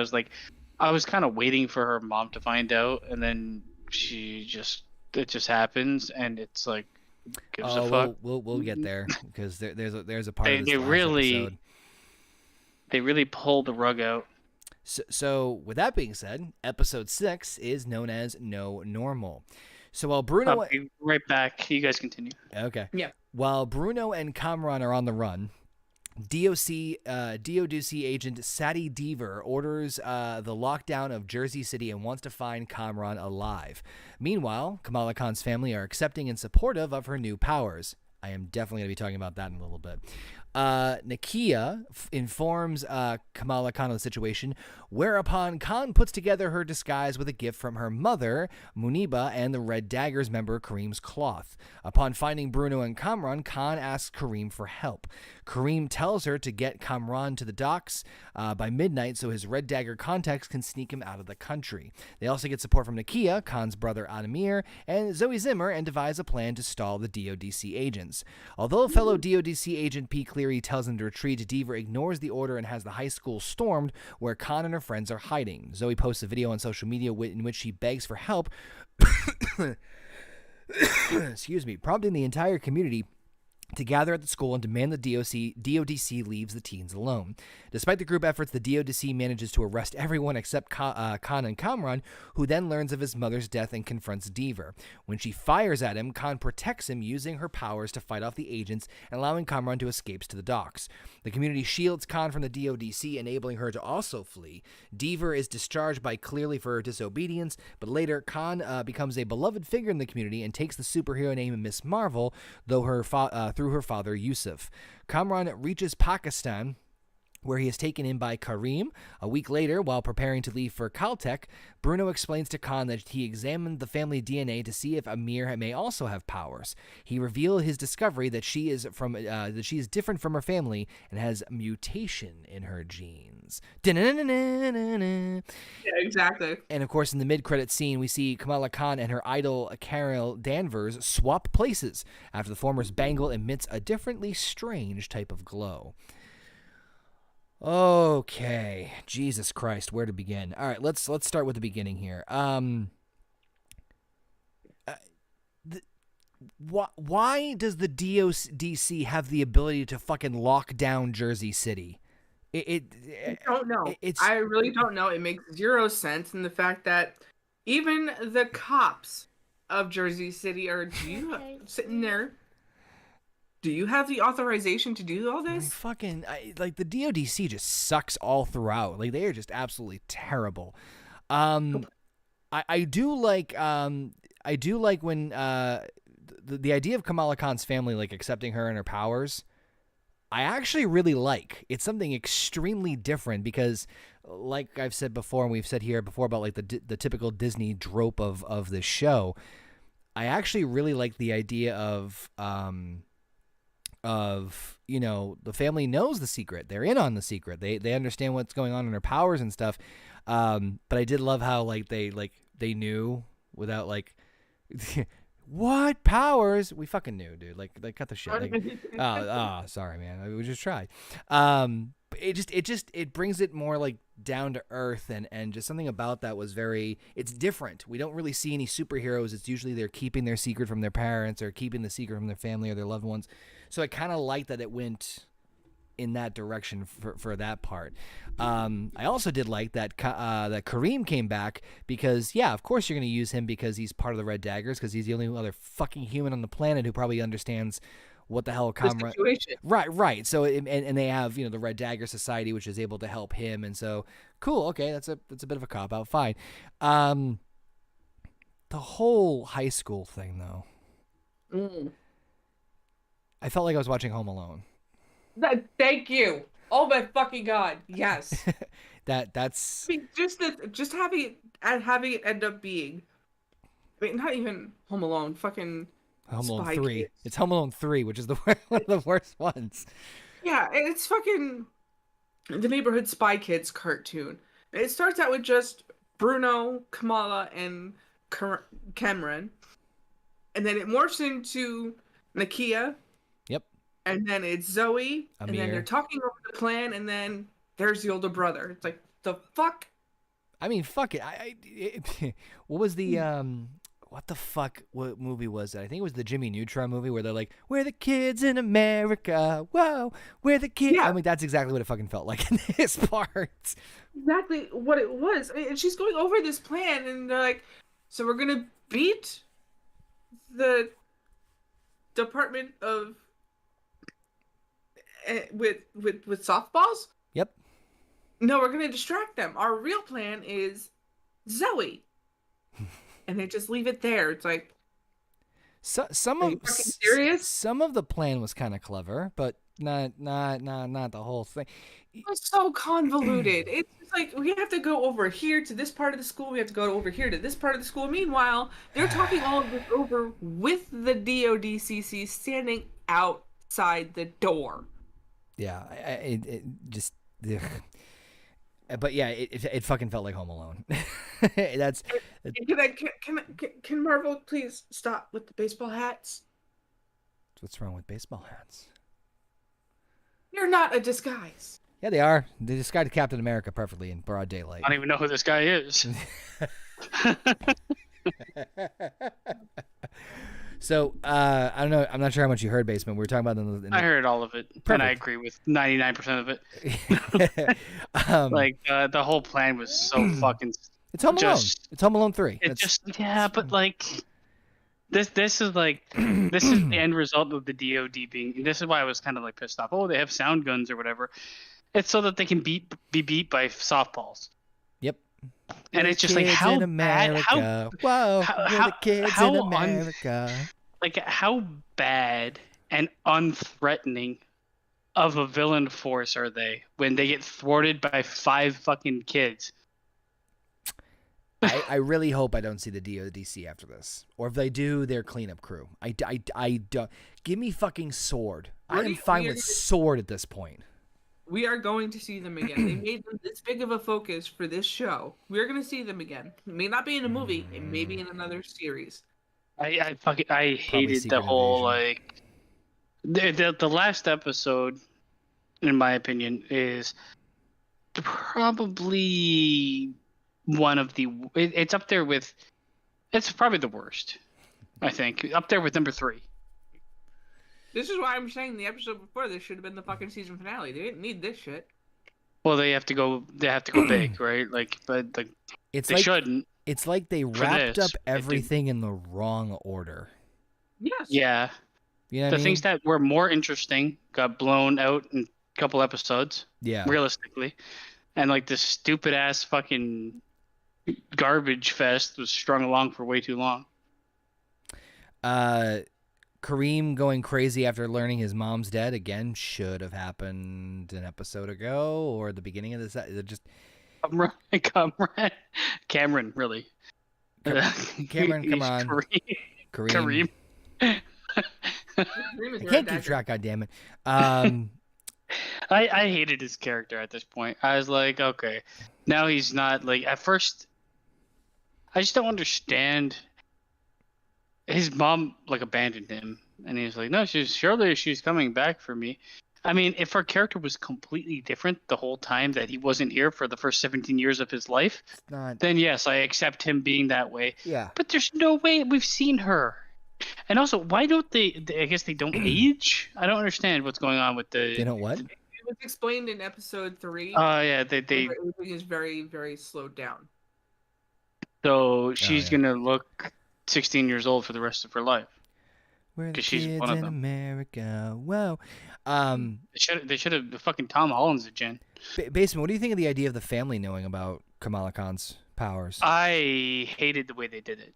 I was kind of waiting for her mom to find out, and then it just happens, and it's like, gives a fuck. We'll get there because there's a part of this episode. They really pulled the rug out. So with that being said, episode 6 is known as No Normal. So while Bruno... I'll be right back. You guys continue. Okay. Yeah. While Bruno and Kamran are on the run, DOC agent Sadie Deaver orders the lockdown of Jersey City and wants to find Kamran alive. Meanwhile, Kamala Khan's family are accepting and supportive of her new powers. I am definitely going to be talking about that in a little bit. Nakia informs Kamala Khan of the situation, whereupon Khan puts together her disguise with a gift from her mother, Muniba, and the Red Daggers member Kareem's cloth. Upon finding Bruno and Kamran, Khan asks Kareem for help. Kareem tells her to get Kamran to the docks by midnight so his Red Dagger contacts can sneak him out of the country. They also get support from Nakia, Khan's brother Adamir, and Zoe Zimmer, and devise a plan to stall the DODC agents. Although fellow DODC agent P. Cleary tells him to retreat, Deaver ignores the order and has the high school stormed, where Khan and her friends are hiding. Zoe posts a video on social media in which she begs for help, excuse me, prompting the entire community to gather at the school and demand the DODC leaves the teens alone. Despite the group efforts, the DODC manages to arrest everyone except Khan and Kamran, who then learns of his mother's death and confronts Deaver. When she fires at him, Khan protects him using her powers to fight off the agents and allowing Kamran to escape to the docks. The community shields Khan from the DODC, enabling her to also flee. Deaver is discharged by Clearly for her disobedience, but later Khan becomes a beloved figure in the community and takes the superhero name Miss Marvel, though through her father Yusuf. Kamran reaches Pakistan, where he is taken in by Kareem. A week later, while preparing to leave for Caltech, Bruno explains to Khan that he examined the family DNA to see if Amir may also have powers. He revealed his discovery that she is different from her family and has mutation in her genes. Yeah, exactly. And of course, in the mid-credit scene, we see Kamala Khan and her idol Carol Danvers swap places after the former's bangle emits a differently strange type of glow. Okay, Jesus Christ, where to begin? All right, let's start with the beginning here. Why does the DODC have the ability to fucking lock down Jersey City? I don't know. I really don't know. It makes zero sense, and the fact that even the cops of Jersey City are sitting there. Do you have the authorization to do all this? Like the DODC just sucks all throughout. Like they are just absolutely terrible. I do like when the idea of Kamala Khan's family like accepting her and her powers. I actually really like. It's something extremely different because, like I've said before, and we've said here before about like the typical Disney trope of this show. I actually really like the idea of the family knows the secret. They're in on the secret. They understand what's going on in their powers and stuff. But I did love how like they knew without like what powers? We fucking knew, dude. Like cut the shit. Like, sorry, man. We just tried. It brings it more like down to earth and just something about that was it's different. We don't really see any superheroes. It's usually they're keeping their secret from their parents or keeping the secret from their family or their loved ones. So I kind of like that it went in that direction for that part. I also did like that that Kareem came back because, yeah, of course you're going to use him because he's part of the Red Daggers because he's the only other fucking human on the planet who probably understands what the hell Kamran. Right. So and they have the Red Dagger Society, which is able to help him, and so cool. Okay, that's a bit of a cop out. Fine. The whole high school thing though. I felt like I was watching Home Alone. Thank you. Oh my fucking god. Yes. That's. I mean, just having it end up being. I mean, not even Home Alone. Fucking. Home Alone Spy 3. Kids. It's Home Alone 3, which is one of the worst ones. Yeah, it's fucking the Neighborhood Spy Kids cartoon. It starts out with just Bruno, Kamala, and Cameron, and then it morphs into Nakia. Yep. And then it's Zoe, Amir. and then they're talking over the plan, and then there's the older brother. It's like the fuck. I mean, fuck it. What was the what the fuck? What movie was that? I think it was the Jimmy Neutron movie where they're like, "We're the kids in America. Whoa, we're the kids." Yeah. I mean, that's exactly what it fucking felt like in this part. Exactly what it was. I mean, and she's going over this plan, and they're like, "So we're gonna beat the Department of with softballs." Yep. No, we're gonna distract them. Our real plan is Zoe. And they just leave it there. It's like, some of the plan was kind of clever, but not the whole thing. It was so convoluted. It's like we have to go over here to this part of the school. We have to go over here to this part of the school. Meanwhile, they're talking all of this over with the DODCC standing outside the door. Yeah, it just. Ugh. But yeah, it fucking felt like Home Alone. Can Marvel please stop with the baseball hats? What's wrong with baseball hats? You're not a disguise. Yeah, they are. They disguised Captain America perfectly in broad daylight. I don't even know who this guy is. So I don't know. I'm not sure how much you heard, Basement. We were talking about I heard all of it, and I agree with 99% of it. Like the whole plan was so fucking. It's Home Alone. It's Home Alone 3. But like this is like this is the end result of the DoD being. This is why I was kind of like pissed off. Oh, they have sound guns or whatever. It's so that they can be beat by softballs. Yep. And it's just like how bad. Whoa, we're the kids in America. Like how bad and unthreatening of a villain force are they when they get thwarted by 5 fucking kids? I really hope I don't see the DODC after this, or if they do, their cleanup crew. I don't. Give me fucking Sword. I am fine with Sword at this point. We are going to see them again. They made them this big of a focus for this show. We're going to see them again. It may not be in a movie. It may be in another series. I hated the whole like the last episode, in my opinion, is probably one of the. It's up there with. It's probably the worst. I think up there with number 3. This is why I'm saying the episode before this should have been the fucking season finale. They didn't need this shit. Well, they have to go big, right? Like, but like, they shouldn't. It's like they wrapped up everything in the wrong order. Yes. Yeah. You know what the I mean? things that were more interesting got blown out in a couple episodes. Yeah. Realistically, and like this stupid ass fucking garbage fest was strung along for way too long. Kareem going crazy after learning his mom's dead again should have happened an episode ago or the beginning of this. Just Cameron, really. Cameron, come on. Kareem. I can't keep track. God damn it. I hated his character at this point. I was like, okay, now he's not like at first. I just don't understand. His mom like abandoned him, and he was like, "No, she's coming back for me." I mean, if her character was completely different the whole time that he wasn't here for the first 17 years of his life, then yes, I accept him being that way. Yeah. But there's no way we've seen her. And also, why don't they? I guess they don't age. I don't understand what's going on with the. They don't what? It was explained in episode 3. Oh yeah, they. Everything is very, very slowed down. So she's gonna look 16 years old for the rest of her life. We're the she's kids one of in them. America. Whoa. They should have fucking Tom Holland's it, Jen. Basement, what do you think of the idea of the family knowing about Kamala Khan's powers? I hated the way they did it.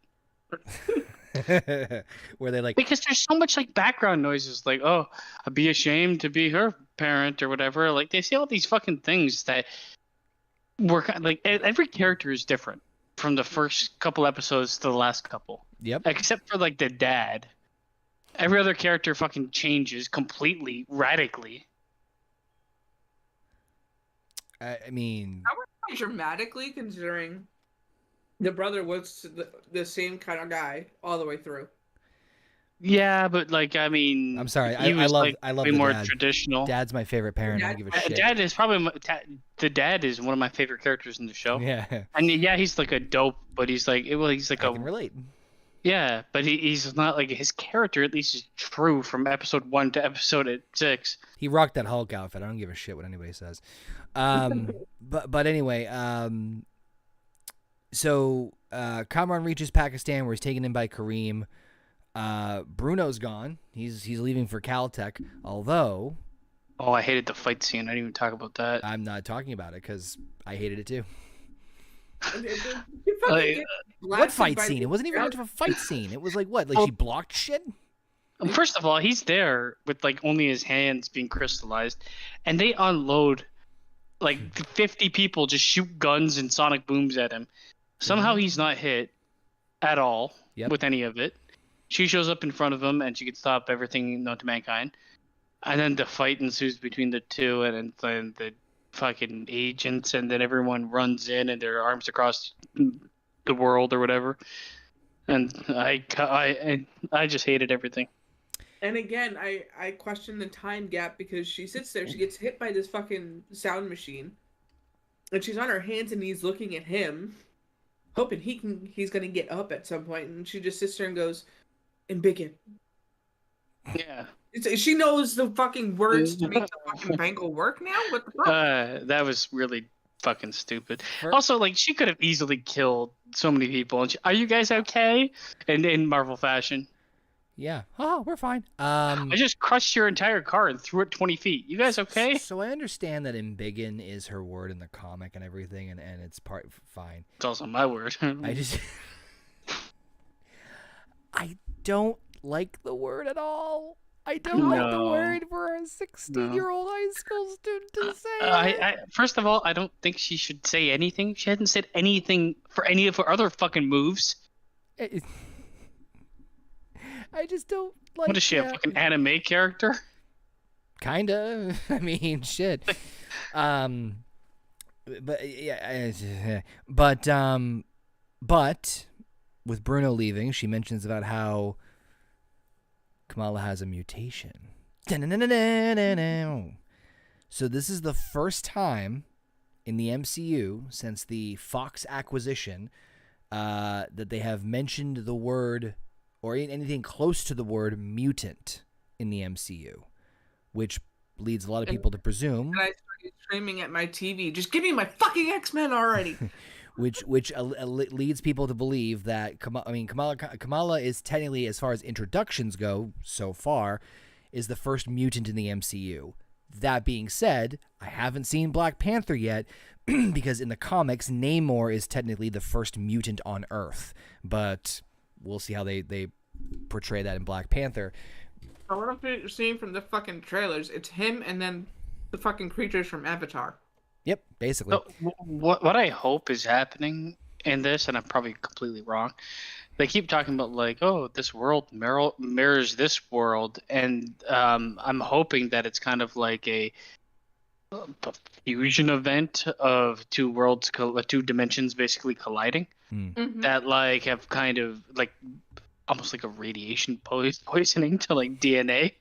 Where they like, because there's so much like background noises, like, oh, I'd be ashamed to be her parent or whatever. Like they say all these fucking things that were like every character is different from the first couple episodes to the last couple. Yep. Except for like the dad. Every other character fucking changes completely, radically. I mean, Dramatically, considering the brother was the same kind of guy all the way through. Yeah, but like I mean, I'm sorry. he was, I love way the more dad. traditional. Dad's my favorite parent. I don't give a shit. Dad is probably the dad is one of my favorite characters in the show. Yeah. And yeah, he's like a dope, but he's like he's like I can relate. Yeah, but he's not like his character at least is true from episode 1 to episode 6. He rocked that Hulk outfit. I don't give a shit what anybody says. But anyway, so Kamran reaches Pakistan where he's taken in by Kareem. Bruno's gone. He's leaving for Caltech. Although, I hated the fight scene. I didn't even talk about that. I'm not talking about it because I hated it too. What fight scene? It wasn't even much of a fight scene. It was like what? Like she blocked shit? First of all, he's there with like only his hands being crystallized, and they unload like 50 people, just shoot guns and sonic booms at him. Somehow he's not hit at all with any of it. She shows up in front of him and she can stop everything known to mankind. And then the fight ensues between the two, and then the fucking agents, and then everyone runs in and their arms across the world or whatever. And I just hated everything. And again, I question the time gap because she sits there, she gets hit by this fucking sound machine, and she's on her hands and knees looking at him, hoping he's gonna get up at some point, and she just sits there and goes, and Biggin. Yeah. She knows the fucking words to make the fucking bangle work now? What the fuck? That was really fucking stupid. For- Also, like, she could have easily killed so many people. And are you guys okay? And in Marvel fashion, Yeah. Oh, we're fine. I just crushed your entire car and threw it 20 feet. You guys okay? So I understand that embiggen is her word in the comic and everything, and it's fine. It's also my word. I just I don't like the word at all. I don't like the No. word for a 16-year-old high school student to say. First of all, I don't think she should say anything. She hadn't said anything for any of her other fucking moves. I just don't like. What is she, a fucking anime character? Kinda. I mean, shit. But yeah, but with Bruno leaving, she mentions about how Kamala has a mutation. So this is the first time in the MCU since the Fox acquisition that they have mentioned the word or anything close to the word mutant in the MCU, which leads a lot of people to presume. And I started screaming at my TV, just give me my fucking X-Men already. which leads people to believe that Kamala is technically, as far as introductions go so far, is the first mutant in the MCU. That being said, I haven't seen Black Panther yet because in the comics, Namor is technically the first mutant on Earth. But we'll see how they portray that in Black Panther. So what I'm seeing from the fucking trailers, it's him and then the fucking creatures from Avatar. Yep, basically. So, what I hope is happening in this, and I'm probably completely wrong, they keep talking about like, oh, this world mirrors this world, and I'm hoping that it's kind of like a fusion event of two worlds, two dimensions basically colliding. Mm-hmm. That like have kind of like almost like a radiation poisoning to like DNA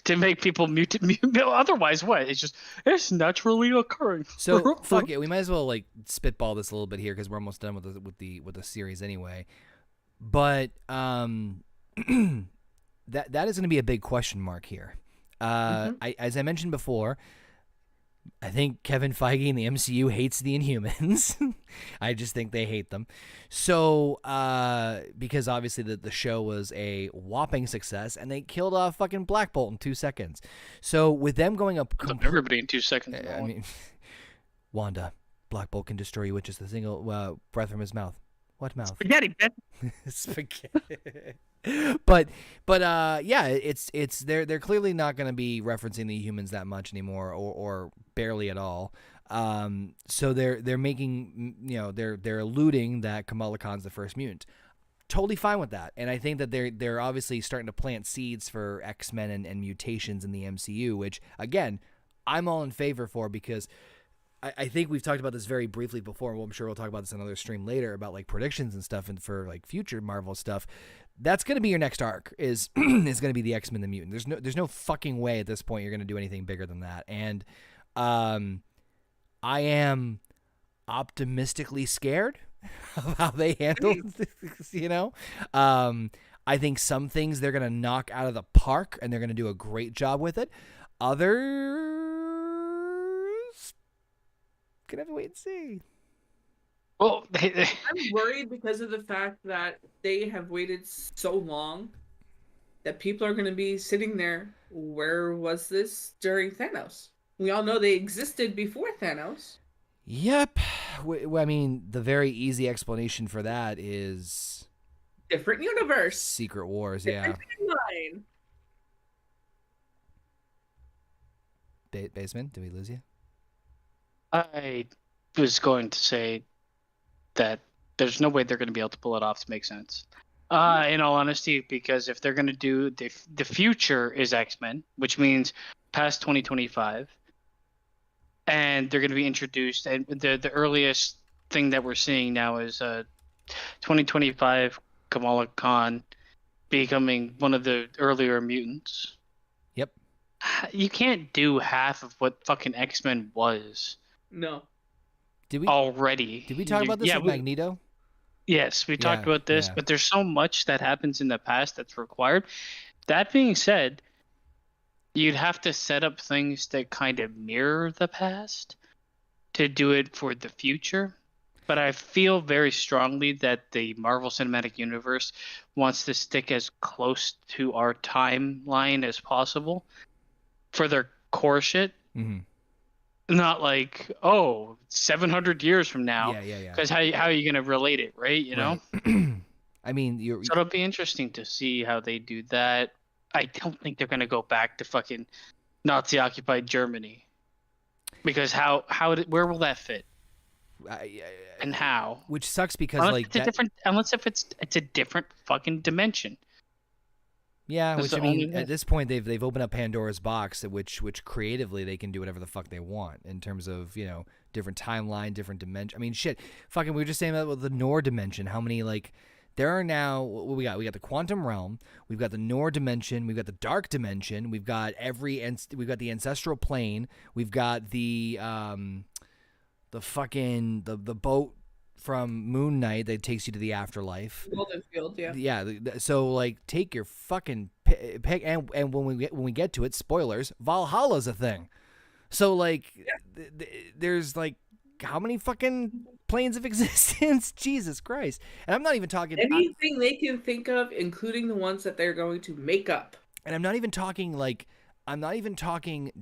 to make people mutant. Otherwise, what? It's naturally occurring. So fuck it. We might as well like spitball this a little bit here because we're almost done with the series anyway. But that is going to be a big question mark here. As I mentioned before, I think Kevin Feige and the MCU hates the Inhumans. I just think they hate them. So, because obviously the show was a whopping success, and they killed off fucking Black Bolt in 2 seconds. So with them going up, Everybody in 2 seconds. I mean, Wanda, Black Bolt can destroy you with just a single breath from his mouth. What mouth? Spaghetti, bitch. Spaghetti. but yeah, it's they're clearly not going to be referencing the humans that much anymore, or barely at all. So they're making, they're alluding that Kamala Khan's the first mutant. Totally fine with that, and I think that they're obviously starting to plant seeds for X-Men and mutations in the MCU, which again I'm all in favor for because I think we've talked about this very briefly before, and I'm sure we'll talk about this in another stream later about like predictions and stuff, and for like future Marvel stuff. That's going to be your next arc is going to be the X-Men the Mutant. There's no fucking way at this point you're going to do anything bigger than that. And I am optimistically scared of how they handle this, I think some things they're going to knock out of the park and they're going to do a great job with it. Others gonna have to wait and see. Well, I'm worried because of the fact that they have waited so long that people are going to be sitting there. Where was this during Thanos? We all know they existed before Thanos. Yep. I mean, the very easy explanation for that is different universe, Secret Wars. Different timeline. Basement, did we lose you? I was going to say that there's no way they're going to be able to pull it off to make sense. In all honesty, because if they're going to do the future is X-Men, which means past 2025, and they're going to be introduced, and the earliest thing that we're seeing now is 2025 Kamala Khan becoming one of the earlier mutants. Yep. You can't do half of what fucking X-Men was. No. Did we already? Did we talk about this with Magneto? Yes, we talked about this, yeah. but there's so much that happens in the past that's required. That being said, you'd have to set up things that kind of mirror the past to do it for the future. But I feel very strongly that the Marvel Cinematic Universe wants to stick as close to our timeline as possible for their core shit. Mm-hmm. Not like, 700 years from now. Yeah. Because how are you going to relate it, right? You know? Right. I mean, So it'll be interesting to see how they do that. I don't think they're going to go back to fucking Nazi-occupied Germany. Because where will that fit? And how? Which sucks because Unless if it's a different fucking dimension. Yeah, That's which the I mean, only at this point they've opened up Pandora's box, which creatively they can do whatever the fuck they want in terms of, you know, different timeline, different dimension. I mean, shit, fucking, we were just saying about the Nor dimension. How many, like, there are now, what we got? We got the quantum realm, we've got the Nor dimension, we've got the dark dimension, we've got we've got the ancestral plane, we've got the fucking the boat from Moon Knight that takes you to the afterlife. Golden Field, yeah. Yeah, so like take your fucking pick, and when we get to it, spoilers, Valhalla's a thing. So like, there's like how many fucking planes of existence? Jesus Christ! And I'm not even talking anything they can think of, including the ones that they're going to make up. And I'm not even talking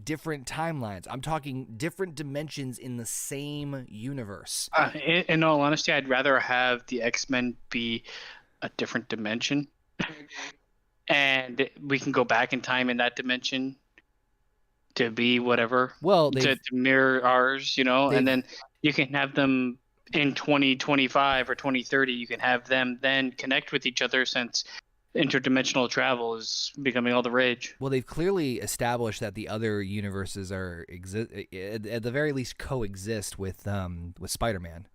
different timelines. I'm talking different dimensions in the same universe. In all honesty, I'd rather have the X-Men be a different dimension. And we can go back in time in that dimension to be whatever. Well, to mirror ours, you know, and then you can have them in 2025 or 2030. You can have them then connect with each other, since interdimensional travel is becoming all the rage. Well, they've clearly established that the other universes at the very least coexist with Spider-Man,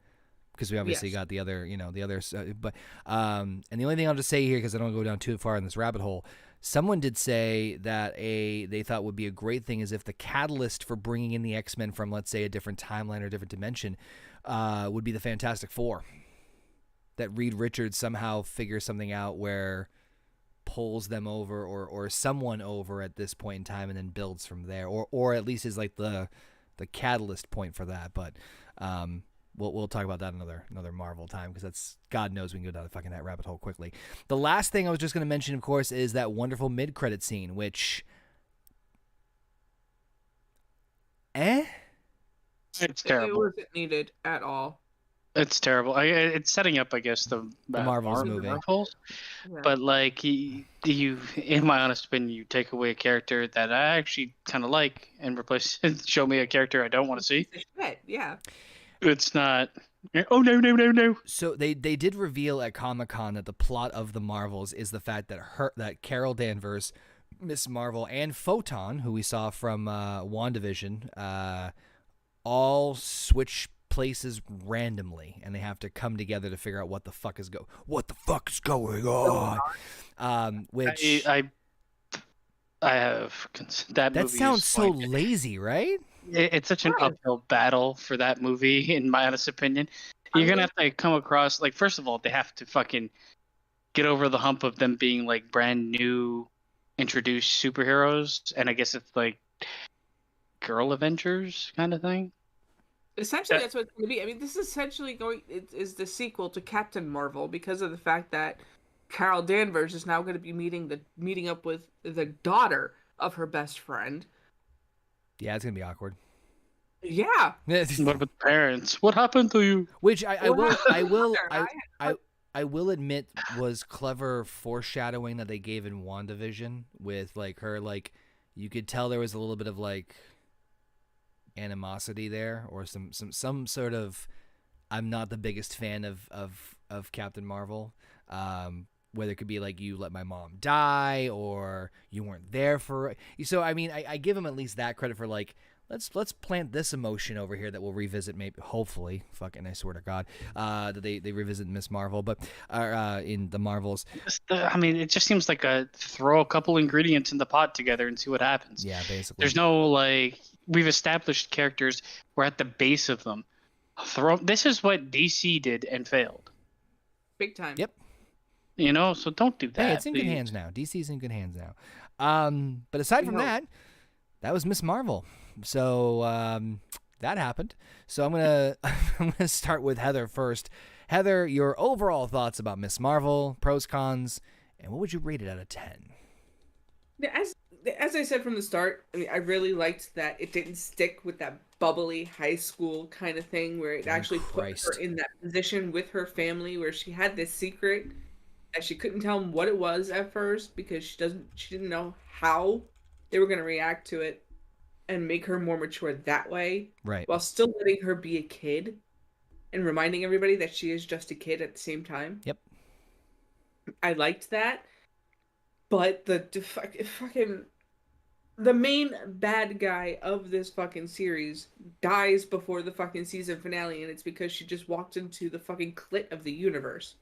because we obviously got the other, you know, the others. And the only thing I'll just say here, because I don't go down too far in this rabbit hole, someone did say that they thought would be a great thing is if the catalyst for bringing in the X-Men from, let's say, a different timeline or a different dimension would be the Fantastic Four. That Reed Richards somehow figures something out where pulls them over or someone over at this point in time and then builds from there, or at least is like the catalyst point for that. But we'll talk about that another Marvel time, because that's, God knows we can go down that rabbit hole quickly. The last thing I was just going to mention, of course, is that wonderful mid-credit scene, which it's terrible. It wasn't needed at all. It's terrible. It's setting up, I guess, the Marvel's movie. Marvels. Yeah. But like, you, in my honest opinion, you take away a character that I actually kind of like and show me a character I don't want to see. Yeah. It's not. Oh no. So they did reveal at Comic-Con that the plot of the Marvels is the fact that Carol Danvers, Miss Marvel, and Photon, who we saw from WandaVision, all switch places randomly, and they have to come together to figure out what the fuck is going on. Which I have that movie sounds so lazy, right? It's such an uphill battle for that movie, in my honest opinion. You're gonna have to come across, like, first of all, they have to fucking get over the hump of them being like brand new introduced superheroes, and I guess it's like girl Avengers kind of thing. Essentially, that's what it's going to be. I mean, this is essentially is the sequel to Captain Marvel, because of the fact that Carol Danvers is now going to be meeting up with the daughter of her best friend. Yeah, it's gonna be awkward. Yeah. What about the parents? What happened to you? Which I will admit was clever foreshadowing that they gave in WandaVision with like her, like you could tell there was a little bit of like animosity there, or some sort of, I'm not the biggest fan of Captain Marvel, whether it could be like, you let my mom die, or you weren't there for, so I mean I give him at least that credit for like, let's plant this emotion over here that we'll revisit, maybe, hopefully, fucking I swear to God, that they revisit Miss Marvel, but in the Marvels. I mean, it just seems like throw a couple ingredients in the pot together and see what happens. Yeah, basically. There's no, like, we've established characters, we're at the base of them. This is what DC did and failed. big time. Yep. So don't do that. Hey, it's in good please. hands now. DC's in good hands now. But aside from that was Miss Marvel. So that happened. So I'm gonna start with Heather first. Heather, your overall thoughts about Miss Marvel, pros, cons, and what would you rate it out of 10? As I said from the start, I mean, I really liked that it didn't stick with that bubbly high school kind of thing where it actually put her in that position with her family where she had this secret that she couldn't tell them what it was at first because she didn't know how they were going to react to it and make her more mature that way, right? While still letting her be a kid and reminding everybody that she is just a kid at the same time. Yep. I liked that, but the main bad guy of this fucking series dies before the fucking season finale, and it's because she just walked into the fucking clit of the universe.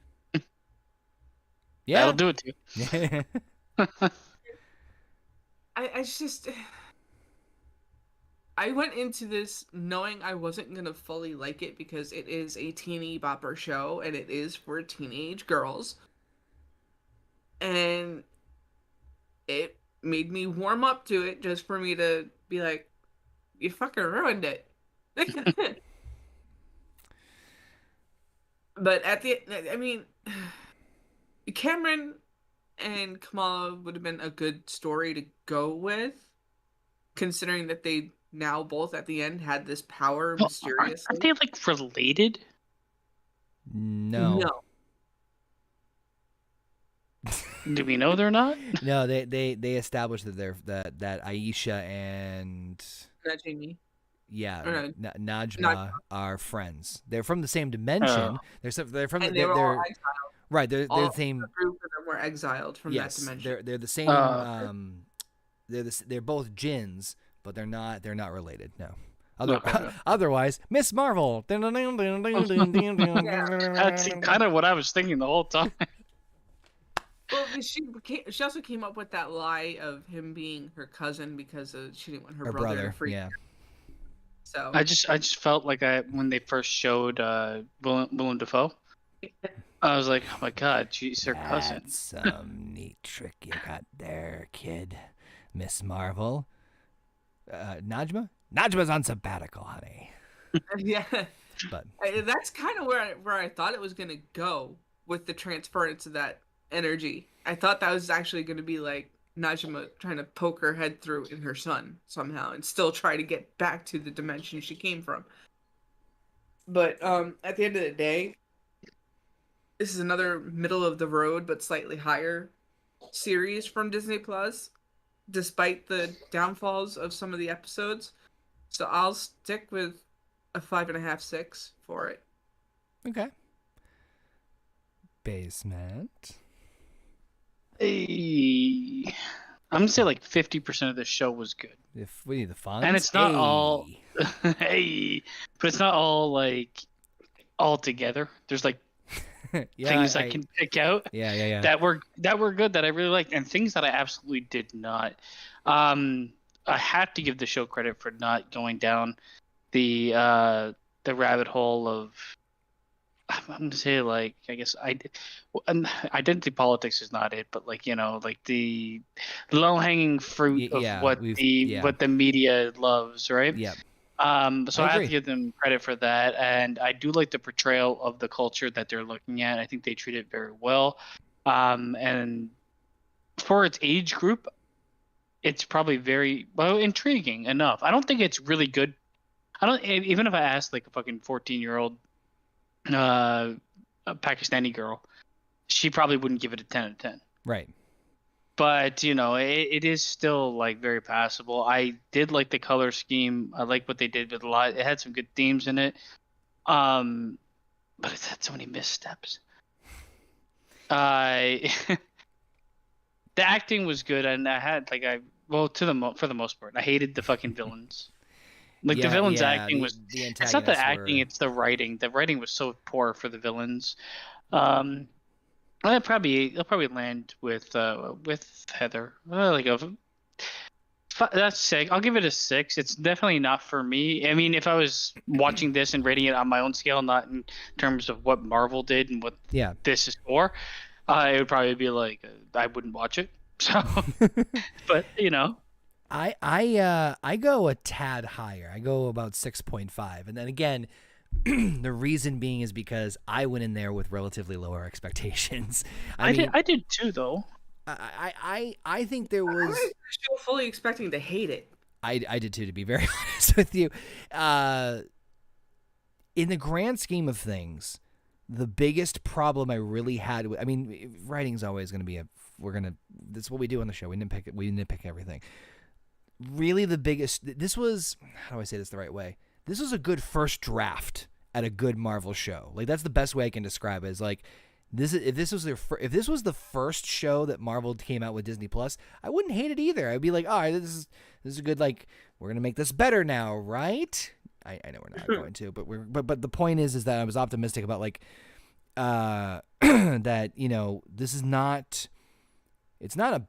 Yeah, that'll do it to you. I went into this knowing I wasn't gonna fully like it because it is a teeny bopper show and it is for teenage girls, and it made me warm up to it just for me to be like, you fucking ruined it. But Cameron and Kamala would have been a good story to go with, considering that they now both at the end had this power mysteriously. Aren't they like related? No. Do we know they're not? No, they established that that Aisha and Not Jamie. Yeah, Najma are friends. They're from the same dimension. They're from and they're all exiled. Right. They're the same. The group of them were exiled from that dimension. They're the same. They're both jinns, but they're not related. No. Otherwise, Miss Marvel. That's kind of what I was thinking the whole time. Well, she also came up with that lie of him being her cousin because she didn't want her brother to freak out. So I just felt like when they first showed Willem Dafoe, I was like, oh my god, she's her cousin. That's some neat trick you got there, kid. Miss Marvel. Najma's on sabbatical, honey. Yeah, but that's kind of where I thought it was gonna go with the transference of that energy. I thought that was actually gonna be like Najma trying to poke her head through in her son somehow and still try to get back to the dimension she came from. But at the end of the day, this is another middle of the road but slightly higher series from Disney Plus, despite the downfalls of some of the episodes. So I'll stick with a 5.5, 6 for it. Okay. Basement. Hey, I'm gonna say like 50% of the show was good. If we need the funds, and it's not all. Hey, but it's not all like all together. There's like things I can pick out. Yeah. That were good that I really liked, and things that I absolutely did not. I have to give the show credit for not going down the rabbit hole of. I'm gonna say like I guess identity politics is not it, but like like the low hanging fruit of what the media loves, right? Yeah. So I have to give them credit for that, and I do like the portrayal of the culture that they're looking at. I think they treat it very well, and for its age group, it's probably very intriguing enough. I don't think it's really good. Even if I asked like a fucking 14-year-old. A Pakistani girl, she probably wouldn't give it a 10 out of 10. Right. But it is still like very passable. I did like the color scheme. I like what they did with a lot. It had some good themes in it. But it's had so many missteps. The acting was good, and I had for the most part, I hated the fucking villains. Like the villains' acting was. It's not the acting; it's the writing. The writing was so poor for the villains. I'll probably land with Heather, like a That's sick. I'll give it a 6. It's definitely not for me. I mean, if I was watching this and rating it on my own scale, not in terms of what Marvel did and what this is for, it would probably be like I wouldn't watch it. So, but I go a tad higher. I go about 6.5, and then again, the reason being is because I went in there with relatively lower expectations. I did too, though. I think there was. I was still fully expecting to hate it. I did too, to be very honest with you. In the grand scheme of things, the biggest problem I really had. I mean, writing's always going to be that's what we do on the show. We nitpick everything. Really, the biggest. This was. How do I say this the right way? This was a good first draft at a good Marvel show. Like, that's the best way I can describe it. Is like. If this was the first show that Marvel came out with Disney Plus, I wouldn't hate it either. I'd be like, all right, this is a good, like, we're gonna make this better now, right? I know we're not going to, but the point is that I was optimistic about like that, this is not. It's not a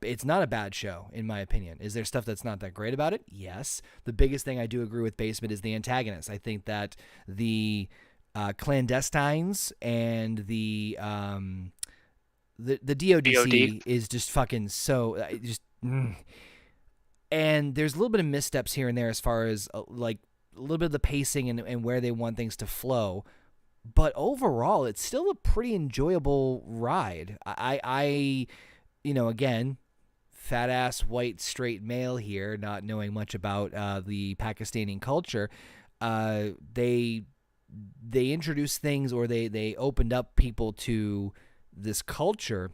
bad show, in my opinion. Is there stuff that's not that great about it? Yes. The biggest thing I do agree with Basement is the antagonist. I think that the clandestines and the DODC is just fucking so and there's a little bit of missteps here and there as far as like a little bit of the pacing and where they want things to flow, but overall it's still a pretty enjoyable ride. I again, fat ass white straight male here, not knowing much about the Pakistani culture, they introduced things, or they opened up people to this culture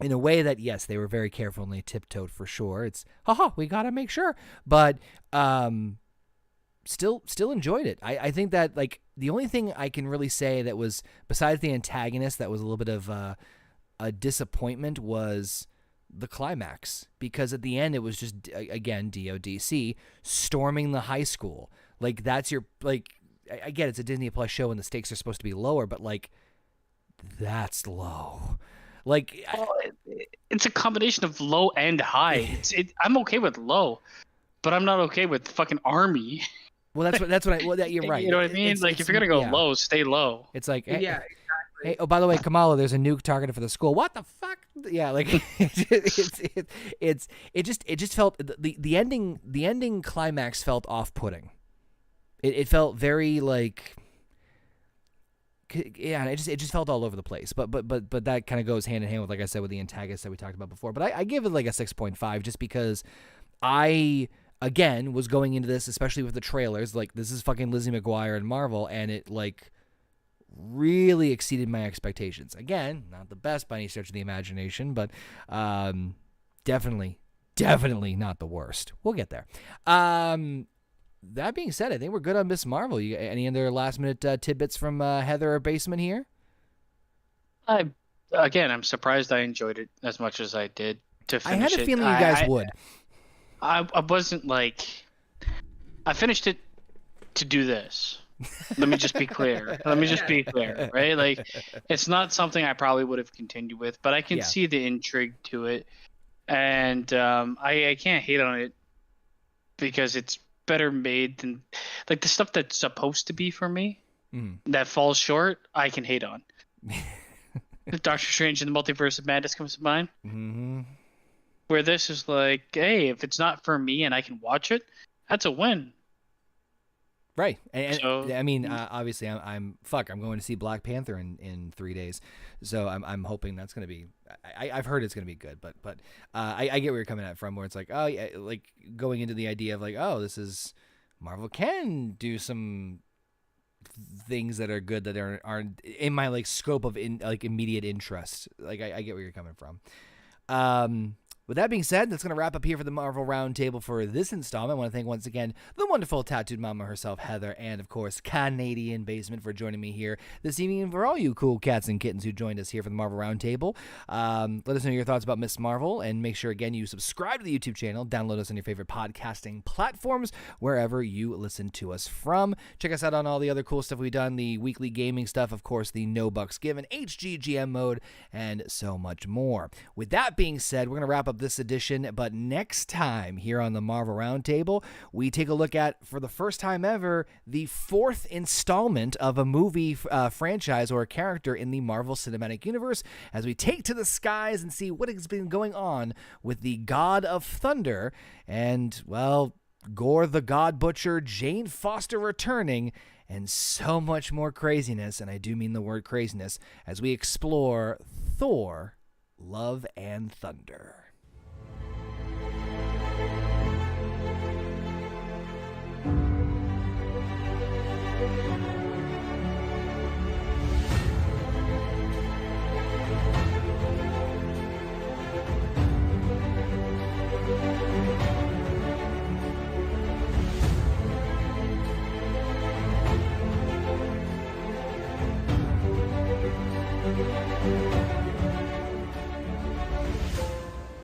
in a way that, yes, they were very careful and they tiptoed for sure. It's, we got to make sure. But still enjoyed it. I think that, like, the only thing I can really say that was, besides the antagonist, that was a little bit of a disappointment was the climax. Because at the end, it was just, again, DODC storming the high school. Like, that's your, like, I get it's a Disney Plus show and the stakes are supposed to be lower, but like that's low. Like it's a combination of low and high. I'm okay with low, but I'm not okay with fucking army. Well, you're right. You know what I mean? Like, if you're gonna go low, stay low. It's like, hey, yeah, exactly. Hey, oh, by the way, Kamala, there's a nuke targeted for the school. What the fuck? Yeah, like it just felt the ending climax felt off-putting. It felt very like, yeah, it just felt all over the place. But that kind of goes hand in hand with, like I said, with the antagonist that we talked about before. But I give it like a 6.5 just because I, again, was going into this, especially with the trailers, like, this is fucking Lizzie McGuire and Marvel, and it like really exceeded my expectations. Again, not the best by any stretch of the imagination, but definitely not the worst. We'll get there. That being said, I think we're good on Miss Marvel. You any other last minute tidbits from Heather or Basement here? I'm surprised I enjoyed it as much as I did to finish it. I had a feeling you guys would. I wasn't like, I finished it to do this. Let me just be clear. Right? Like, it's not something I probably would have continued with, but I can see the intrigue to it, and I can't hate on it because it's better made than, like, the stuff that's supposed to be for me that falls short. I can hate on. Doctor Strange and the Multiverse of Madness comes to mind. Mm-hmm. Where this is like, hey, if it's not for me and I can watch it, that's a win. Right. And so, I mean, obviously, I'm going to see Black Panther in 3 days, so I'm hoping that's going to be. I've heard it's going to be good, but I get where you're coming at from, where it's like, oh yeah, like going into the idea of like, oh, this is Marvel can do some things that are good that aren't in my like scope of immediate interest. Like I get where you're coming from. With that being said, that's going to wrap up here for the Marvel Roundtable for this installment. I want to thank once again the wonderful tattooed mama herself, Heather, and of course, Canadian Basement for joining me here this evening, and for all you cool cats and kittens who joined us here for the Marvel Roundtable. Let us know your thoughts about Miss Marvel, and make sure, again, you subscribe to the YouTube channel, download us on your favorite podcasting platforms, wherever you listen to us from. Check us out on all the other cool stuff we've done, the weekly gaming stuff, of course, the No Bucks Given, HGGM mode, and so much more. With that being said, we're going to wrap up out this edition, but next time here on the Marvel Roundtable, we take a look at, for the first time ever, the 4th installment of a movie franchise or a character in the Marvel Cinematic Universe, as we take to the skies and see what has been going on with the God of Thunder and, well, Gore the God Butcher, Jane Foster returning, and so much more craziness, and I do mean the word craziness, as we explore Thor, Love and Thunder.